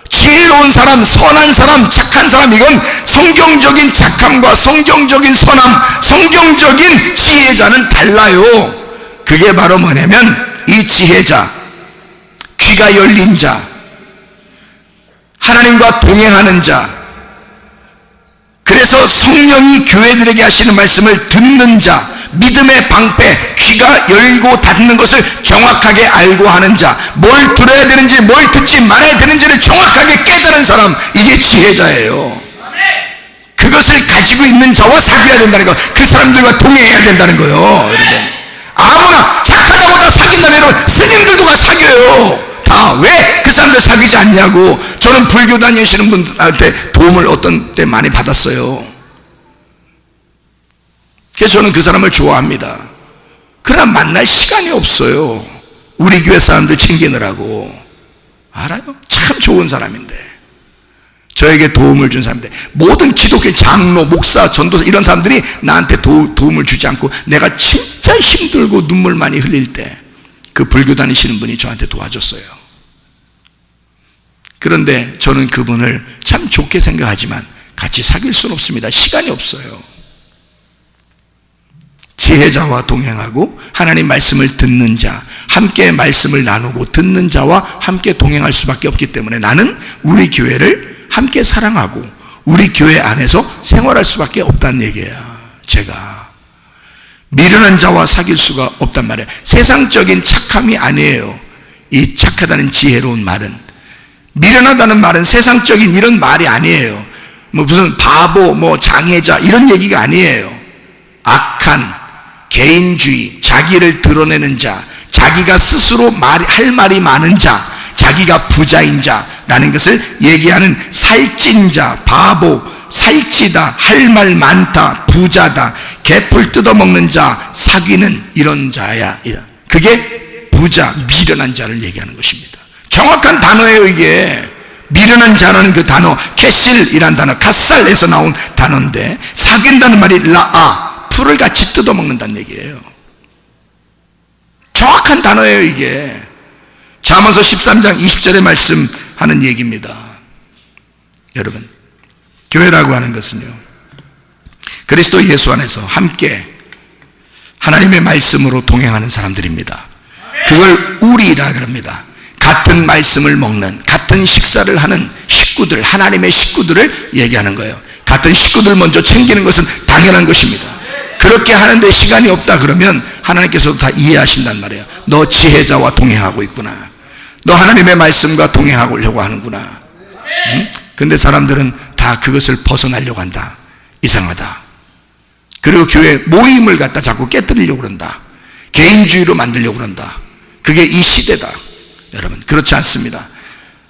지혜로운 사람, 선한 사람, 착한 사람, 이건 성경적인 착함과 성경적인 선함, 성경적인 지혜자는 달라요. 그게 바로 뭐냐면 이 지혜자, 귀가 열린 자, 하나님과 동행하는 자, 그래서 성령이 교회들에게 하시는 말씀을 듣는 자, 믿음의 방패, 귀가 열고 닫는 것을 정확하게 알고 하는 자, 뭘 들어야 되는지 뭘 듣지 말아야 되는지를 정확하게 깨달은 사람, 이게 지혜자예요. 그것을 가지고 있는 자와 사귀어야 된다는 거, 그 사람들과 동행해야 된다는 거예요. 여러분, 아무나 착하다고 다 사귄다면 여러분 스님들도 가 사귀어요. 다. 왜? 그 사람 왜 사귀지 않냐고. 저는 불교 다니시는 분한테 도움을 어떤 때 많이 받았어요. 그래서 저는 그 사람을 좋아합니다. 그러나 만날 시간이 없어요. 우리 교회 사람들 챙기느라고. 알아요? 참 좋은 사람인데, 저에게 도움을 준 사람인데, 모든 기독교 장로, 목사, 전도사 이런 사람들이 나한테 도움을 주지 않고 내가 진짜 힘들고 눈물 많이 흘릴 때 그 불교 다니시는 분이 저한테 도와줬어요. 그런데 저는 그분을 참 좋게 생각하지만 같이 사귈 수는 없습니다. 시간이 없어요. 지혜자와 동행하고 하나님 말씀을 듣는 자, 함께 말씀을 나누고 듣는 자와 함께 동행할 수밖에 없기 때문에 나는 우리 교회를 함께 사랑하고 우리 교회 안에서 생활할 수밖에 없다는 얘기예요. 제가 미련한 자와 사귈 수가 없단 말이에요. 세상적인 착함이 아니에요. 이 착하다는 지혜로운 말은, 미련하다는 말은 세상적인 이런 말이 아니에요. 뭐 무슨 바보, 뭐 장애자 이런 얘기가 아니에요. 악한 개인주의, 자기를 드러내는 자, 자기가 스스로 할 말이 많은 자, 자기가 부자인 자라는 것을 얘기하는 살찐 자, 바보, 살찌다, 할 말 많다, 부자다, 개풀 뜯어먹는 자, 사귀는 이런 자야. 그게 부자, 미련한 자를 얘기하는 것입니다. 정확한 단어예요. 이게 미련한 자라는 그 단어, 캐실이란 단어, 갓살에서 나온 단어인데, 사귄다는 말이 라아, 풀을 같이 뜯어먹는다는 얘기예요. 정확한 단어예요. 이게 잠언서 13장 20절에 말씀하는 얘기입니다. 여러분, 교회라고 하는 것은요, 그리스도 예수 안에서 함께 하나님의 말씀으로 동행하는 사람들입니다. 그걸 우리라 그럽니다. 같은 말씀을 먹는, 같은 식사를 하는 식구들, 하나님의 식구들을 얘기하는 거예요. 같은 식구들 먼저 챙기는 것은 당연한 것입니다. 그렇게 하는데 시간이 없다 그러면 하나님께서도 다 이해하신단 말이에요. 너 지혜자와 동행하고 있구나. 너 하나님의 말씀과 동행하려고 하는구나. 근데 사람들은 다 그것을 벗어나려고 한다. 이상하다. 그리고 교회 모임을 갖다 자꾸 깨뜨리려고 그런다. 개인주의로 만들려고 그런다. 그게 이 시대다. 여러분, 그렇지 않습니다.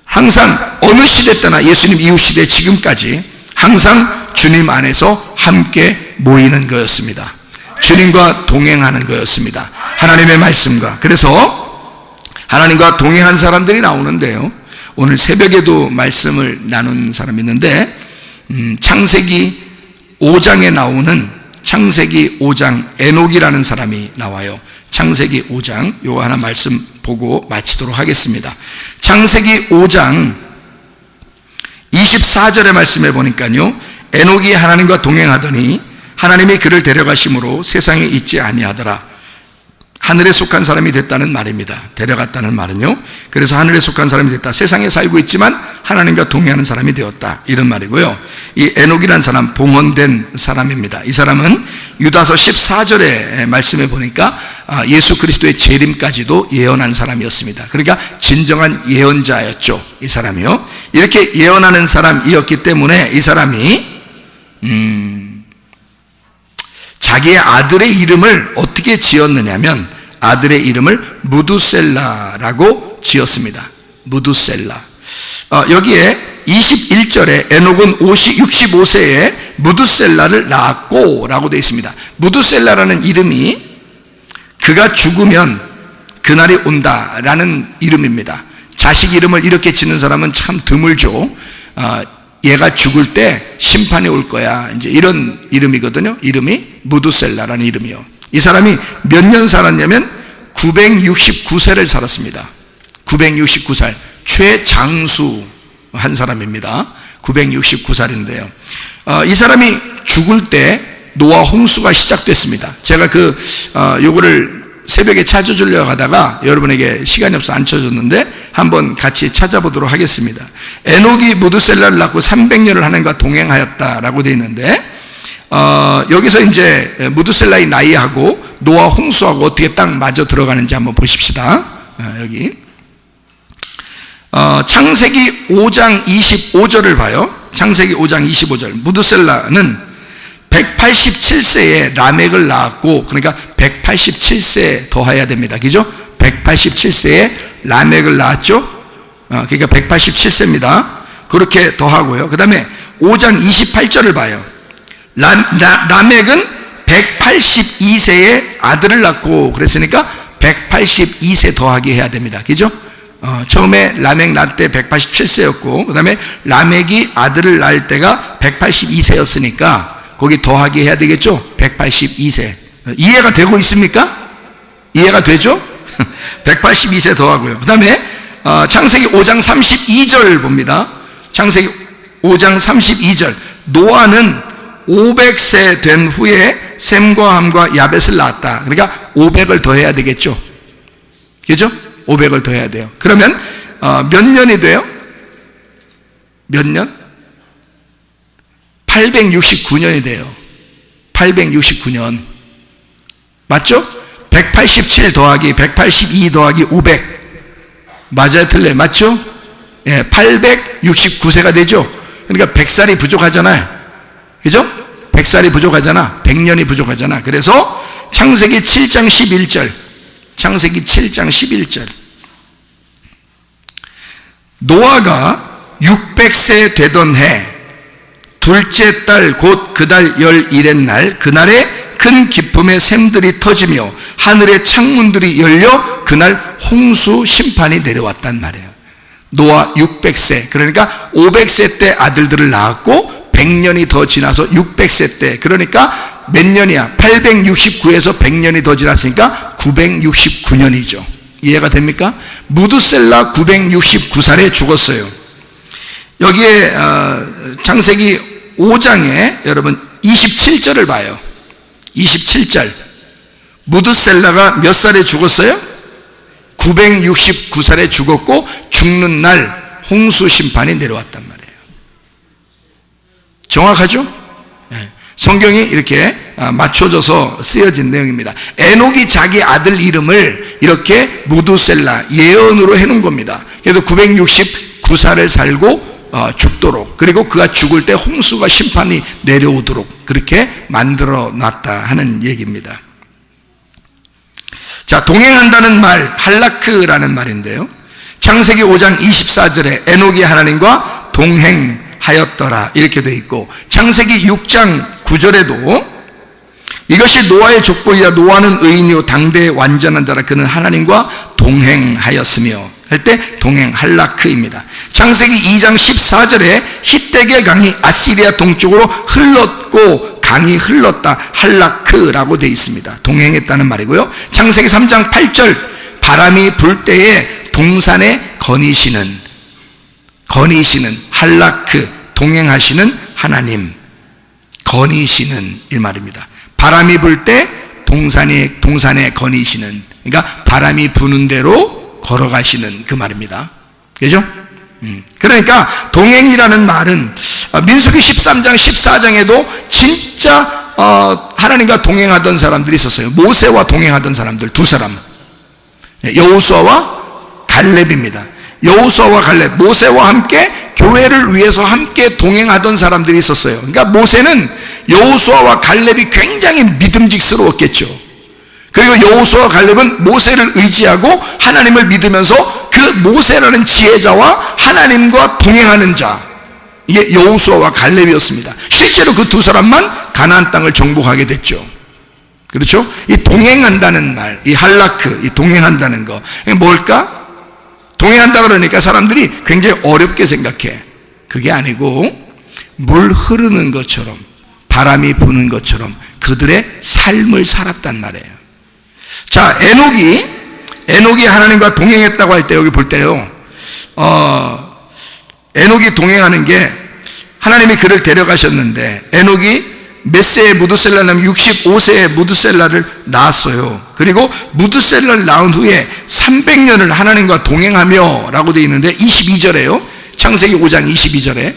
항상 어느 시대 때나 예수님 이후 시대 지금까지 항상 주님 안에서 함께 모이는 거였습니다. 주님과 동행하는 거였습니다. 하나님의 말씀과. 그래서 하나님과 동행한 사람들이 나오는데요, 오늘 새벽에도 말씀을 나눈 사람이 있는데, 창세기 5장에 나오는, 창세기 5장 에녹이라는 사람이 나와요. 창세기 5장 요거 하나 말씀 보고 마치도록 하겠습니다. 창세기 5장 24절의 말씀에 보니까요, 에녹이 하나님과 동행하더니 하나님이 그를 데려가심으로 세상에 있지 아니하더라. 하늘에 속한 사람이 됐다는 말입니다. 데려갔다는 말은요, 그래서 하늘에 속한 사람이 됐다. 세상에 살고 있지만 하나님과 동행하는 사람이 되었다, 이런 말이고요. 이 에녹이라는 사람, 봉헌된 사람입니다. 이 사람은 유다서 14절의 말씀에 보니까 예수 그리스도의 재림까지도 예언한 사람이었습니다. 그러니까 진정한 예언자였죠, 이 사람이요. 이렇게 예언하는 사람이었기 때문에 이 사람이 자기의 아들의 이름을 어떻게 지었느냐면, 아들의 이름을 무두셀라라고 지었습니다. 무두셀라. 여기에 21절에 에녹은 65세에 무두셀라를 낳았고 라고 되어 있습니다. 무두셀라라는 이름이 그가 죽으면 그날이 온다라는 이름입니다. 자식 이름을 이렇게 짓는 사람은 참 드물죠. 얘가 죽을 때 심판이 올 거야, 이제 이런 이름이거든요. 이름이 무두셀라라는 이름이요. 이 사람이 몇 년 살았냐면 969세를 살았습니다. 969살, 최장수 한 사람입니다. 969살인데요. 이 사람이 죽을 때 노아 홍수가 시작됐습니다. 제가 요거를 새벽에 찾아주려고 하다가 여러분에게 시간이 없어 안 찾아줬는데 한번 같이 찾아보도록 하겠습니다. 에녹이 무두셀라를 낳고 300년을 하나님과 동행하였다라고 되어 있는데, 여기서 이제 무두셀라의 나이하고 노아 홍수하고 어떻게 딱 맞아 들어가는지 한번 보십시다. 여기 창세기 5장 25절을 봐요. 창세기 5장 25절. 무두셀라는 187세에 라멕을 낳았고, 그러니까 187세 더해야 됩니다. 그죠? 187세에 라멕을 낳았죠. 그러니까 187세입니다. 그렇게 더하고요. 그 다음에 5장 28절을 봐요. 라멕은 182세에 아들을 낳고 그랬으니까 182세 더하기 해야 됩니다. 그죠? 처음에 라멕 낳을 때 187세였고 그 다음에 라멕이 아들을 낳을 때가 182세였으니까 거기 더하기 해야 되겠죠? 182세. 이해가 되고 있습니까? 이해가 되죠? 182세 더하고요. 그 다음에 창세기 5장 32절 봅니다. 창세기 5장 32절. 노아는 500세 된 후에 셈과 함과 야벳을 낳았다. 그러니까 500을 더해야 되겠죠? 그죠? 500을 더해야 돼요. 그러면 몇 년이 돼요? 몇 년? 869년이 돼요. 869년. 맞죠? 187 더하기 182 더하기 500. 맞아요? 틀려요? 맞죠? 예, 869세가 되죠? 그러니까 100살이 부족하잖아요. 그죠? 100살이 부족하잖아. 100년이 부족하잖아. 그래서 창세기 7장 11절. 창세기 7장 11절. 노아가 600세 되던 해 둘째 달 곧 그 달 11의 날 그날에 큰 기쁨의 샘들이 터지며 하늘의 창문들이 열려 그날 홍수 심판이 내려왔단 말이에요. 노아 600세, 그러니까 500세 때 아들들을 낳았고 100년이 더 지나서 600세 때, 그러니까 몇 년이야? 869에서 100년이 더 지났으니까 969년이죠. 이해가 됩니까? 무드셀라 969살에 죽었어요. 여기에 창세기 5장에 여러분 27절을 봐요. 27절. 무드셀라가 몇 살에 죽었어요? 969살에 죽었고 죽는 날 홍수 심판이 내려왔단 말이에요. 정확하죠? 네. 성경이 이렇게 맞춰져서 쓰여진 내용입니다. 에녹이 자기 아들 이름을 이렇게 무드셀라 예언으로 해놓은 겁니다. 그래서 969살을 살고 죽도록, 그리고 그가 죽을 때 홍수가 심판이 내려오도록 그렇게 만들어 놨다 하는 얘기입니다. 자, 동행한다는 말 할라크라는 말인데요, 창세기 5장 24절에 에녹이 하나님과 동행하였더라 이렇게 되어 있고, 창세기 6장 9절에도 이것이 노아의 족보이야 노아는 의인이요 당대의 완전한 자라 그는 하나님과 동행하였으며 할 때 동행 할라크입니다. 창세기 2장 14절에 히뗥의 강이 아시리아 동쪽으로 흘렀고 강이 흘렀다 할라크라고 되어 있습니다. 동행했다는 말이고요. 창세기 3장 8절 바람이 불 때에 동산에 거니시는 할라크, 동행하시는 하나님, 거니시는 이 말입니다. 바람이 불 때 동산에 거니시는, 그러니까 바람이 부는 대로 걸어가시는 그 말입니다. 그죠? 그러니까 동행이라는 말은 민수기 13장 14장에도 진짜 하나님과 동행하던 사람들이 있었어요. 모세와 동행하던 사람들 두 사람, 여호수아와 갈렙입니다. 여호수아와 갈렙, 모세와 함께 교회를 위해서 함께 동행하던 사람들이 있었어요. 그러니까 모세는 여호수아와 갈렙이 굉장히 믿음직스러웠겠죠. 그리고 여호수아와 갈렙은 모세를 의지하고 하나님을 믿으면서 그 모세라는 지혜자와 하나님과 동행하는 자, 이게 여호수아와 갈렙이었습니다. 실제로 그 두 사람만 가나안 땅을 정복하게 됐죠. 그렇죠? 이 동행한다는 말, 이 할라크, 이 동행한다는 거, 이게 뭘까? 동행한다 그러니까 사람들이 굉장히 어렵게 생각해. 그게 아니고 물 흐르는 것처럼, 바람이 부는 것처럼 그들의 삶을 살았단 말이에요. 자, 에녹이 하나님과 동행했다고 할 때 여기 볼 때요, 에녹이 동행하는 게 하나님이 그를 데려가셨는데, 에녹이 몇 세에 무드셀라냐면 65세에 무드셀라를 낳았어요. 그리고 무드셀라를 낳은 후에 300년을 하나님과 동행하며 라고 되어 있는데 22절에요. 창세기 5장 22절에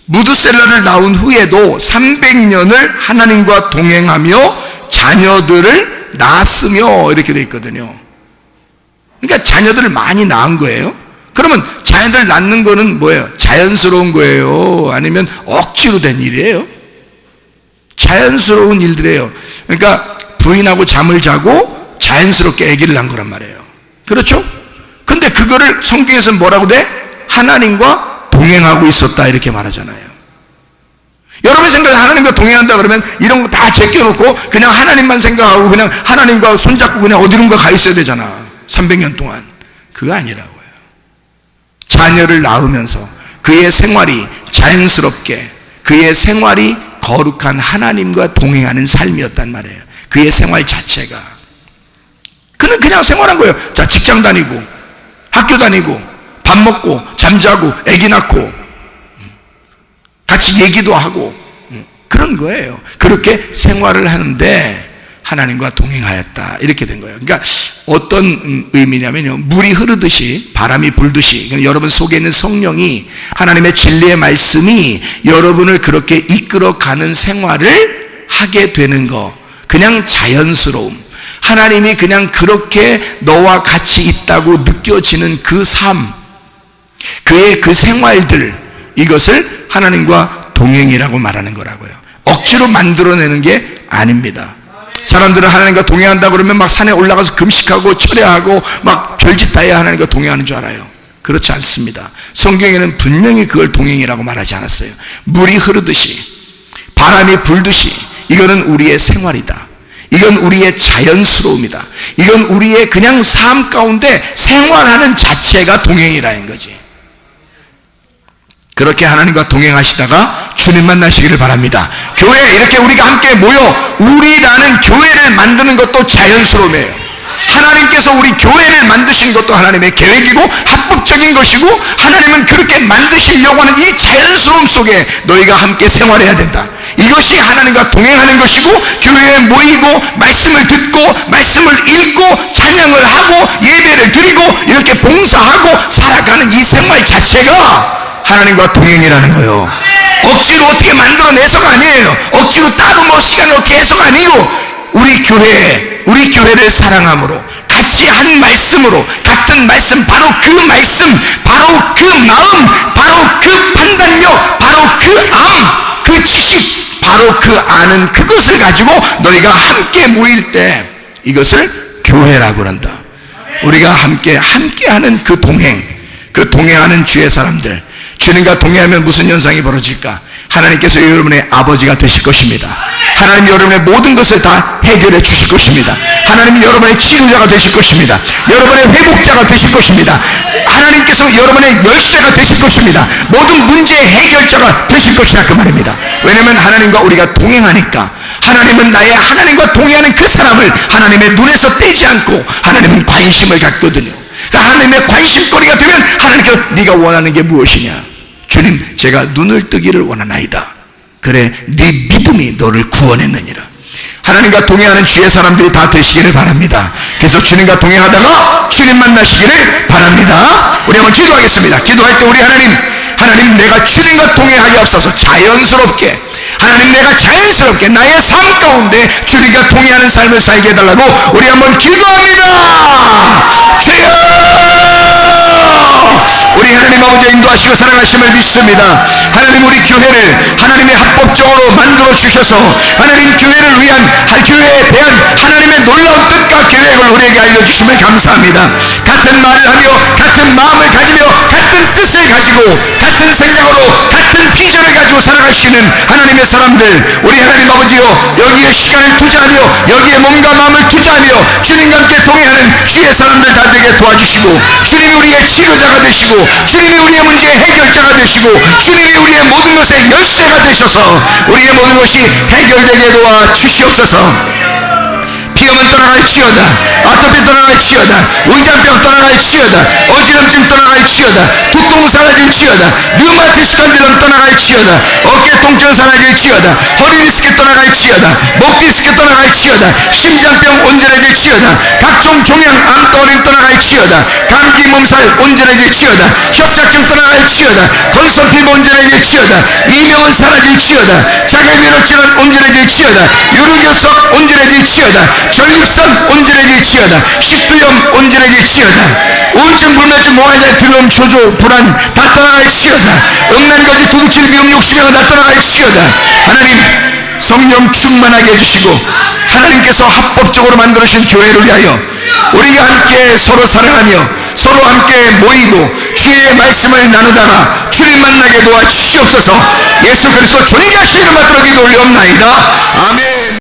무드셀라를 낳은 후에도 300년을 하나님과 동행하며 자녀들을 낳았으며 이렇게 되어 있거든요. 그러니까 자녀들을 많이 낳은 거예요. 그러면 자녀들 낳는 거는 뭐예요? 자연스러운 거예요? 아니면 억지로 된 일이에요? 자연스러운 일들이에요. 그러니까 부인하고 잠을 자고 자연스럽게 아기를 낳은 거란 말이에요. 그렇죠? 근데 그거를 성경에서는 뭐라고 돼? 하나님과 동행하고 있었다 이렇게 말하잖아요. 여러분 생각에 하나님과 동행한다 그러면 이런 거 다 제껴놓고 그냥 하나님만 생각하고 그냥 하나님과 손잡고 그냥 어디론가 가 있어야 되잖아. 300년 동안. 그거 아니라고요. 자녀를 낳으면서 그의 생활이 자연스럽게 그의 생활이 거룩한 하나님과 동행하는 삶이었단 말이에요. 그의 생활 자체가. 그는 그냥 생활한 거예요. 자, 직장 다니고 학교 다니고 밥 먹고 잠자고 아기 낳고 같이 얘기도 하고 그런 거예요. 그렇게 생활을 하는데 하나님과 동행하였다 이렇게 된 거예요. 그러니까 어떤 의미냐면요, 물이 흐르듯이 바람이 불듯이 여러분 속에 있는 성령이 하나님의 진리의 말씀이 여러분을 그렇게 이끌어가는 생활을 하게 되는 거, 그냥 자연스러움, 하나님이 그냥 그렇게 너와 같이 있다고 느껴지는 그 삶, 그의 그 생활들, 이것을 하나님과 동행이라고 말하는 거라고요. 억지로 만들어내는 게 아닙니다. 사람들은 하나님과 동행한다 그러면 막 산에 올라가서 금식하고 철야하고 막 별짓 다 해야 하나님과 동행하는 줄 알아요. 그렇지 않습니다. 성경에는 분명히 그걸 동행이라고 말하지 않았어요. 물이 흐르듯이 바람이 불듯이 이거는 우리의 생활이다. 이건 우리의 자연스러움이다. 이건 우리의 그냥 삶 가운데 생활하는 자체가 동행이라는 거지. 그렇게 하나님과 동행하시다가 주님 만나시기를 바랍니다. 교회 이렇게 우리가 함께 모여 우리라는 교회를 만드는 것도 자연스러움이에요. 하나님께서 우리 교회를 만드신 것도 하나님의 계획이고 합법적인 것이고 하나님은 그렇게 만드시려고 하는 이 자연스러움 속에 너희가 함께 생활해야 된다. 이것이 하나님과 동행하는 것이고 교회에 모이고 말씀을 듣고 말씀을 읽고 찬양을 하고 예배를 드리고 이렇게 봉사하고 살아가는 이 생활 자체가 하나님과 동행이라는 거예요. 억지로 어떻게 만들어내서가 아니에요. 억지로 따로 뭐 시간을 어떻게 해서가 아니에요. 우리 교회를 사랑함으로 같이 한 말씀으로 같은 말씀, 바로 그 말씀, 바로 그 마음, 바로 그 판단력, 바로 그 암, 그 지식, 바로 그 아는 그것을 가지고 너희가 함께 모일 때 이것을 교회라고 한다. 우리가 함께하는 그 동행, 그 동행하는 주의 사람들, 주님과 동행하면 무슨 현상이 벌어질까? 하나님께서 여러분의 아버지가 되실 것입니다. 하나님 여러분의 모든 것을 다 해결해 주실 것입니다. 하나님 여러분의 치유자가 되실 것입니다. 여러분의 회복자가 되실 것입니다. 하나님께서 여러분의 열쇠가 되실 것입니다. 모든 문제의 해결자가 되실 것이다 그 말입니다. 왜냐하면 하나님과 우리가 동행하니까 하나님은 나의 하나님과 동행하는 그 사람을 하나님의 눈에서 떼지 않고 하나님은 관심을 갖거든요. 그러니까 하나님의 관심거리가 되면 하나님께서 네가 원하는 게 무엇이냐? 주님, 제가 눈을 뜨기를 원하나이다. 그래, 네 믿음이 너를 구원했느니라. 하나님과 동행하는 주의 사람들이 다 되시기를 바랍니다. 그래서 주님과 동행하다가 주님 만나시기를 바랍니다. 우리 한번 기도하겠습니다. 기도할 때 우리 하나님 내가 주님과 동행하게 없어서 자연스럽게, 하나님 내가 자연스럽게 나의 삶 가운데 주님과 동행하는 삶을 살게 해달라고 우리 한번 기도합니다. 주여, 우리 하나님 아버지 인도하시고 사랑하심을 믿습니다. 하나님 우리 교회를 하나님의 합법적으로 만들어 주셔서 하나님 교회를 위한 교회에 대한 하나님의 놀라운 뜻과 계획을 우리에게 알려주심을 감사합니다. 같은 말을 하며 같은 마음을 가지며 같은 뜻을 가지고 같은 생각으로 같은 비전을 가지고 살아가시는 하나님의 사람들, 우리 하나님 아버지요, 여기에 시간을 투자하며 여기에 몸과 마음을 투자하며 주님과 함께 동행하는 주의 사람들 다 되게 도와주시고 주님이 우리의 치료자가 되시고 주님이 우리의 문제의 해결자가 되시고 주님이 우리의 모든 것의 열쇠가 되셔서 우리의 모든 것이 해결되게 도와주시옵소서. 비염은 떠나갈지어다, 아토피 떠나갈지어다, 위장병 떠나갈지어다, 어지럼증 떠나갈지어다, 두통 사라질지어다, 류마티스 관절염 떠나갈지어다, 어깨 통증 사라질지어다, 허리 디스크 떠나갈지어다, 목 디스크 떠나갈지어다, 심장병 온전해질지어다, 각종 종양 암덩어리 떠나갈지어다, 감기 몸살 온전해질지어다, 협착증 떠나갈지어다, 건성 피부 온전해질지어다, 이명은 사라질지어다, 자갈면허 질환 온전해질지어다, 유르교석 온전해질지어다, 전립선 온전해질지어다, 식도염 온전해질지어다, 우울증, 불면증, 몽환장, 두려움, 초조, 불안 다 떠나갈지어다, 음란거지, 두부칠, 미용, 욕심병 다 떠나갈지어다. 하나님 성령 충만하게 해주시고 하나님께서 합법적으로 만들어주신 교회를 위하여 우리가 함께 서로 사랑하며 서로 함께 모이고 지혜의 말씀을 나누다가 주님 만나게 도와주시옵소서. 예수 그리스도 존귀하신 이름 받들어 기도 올리옵나이다. 아멘.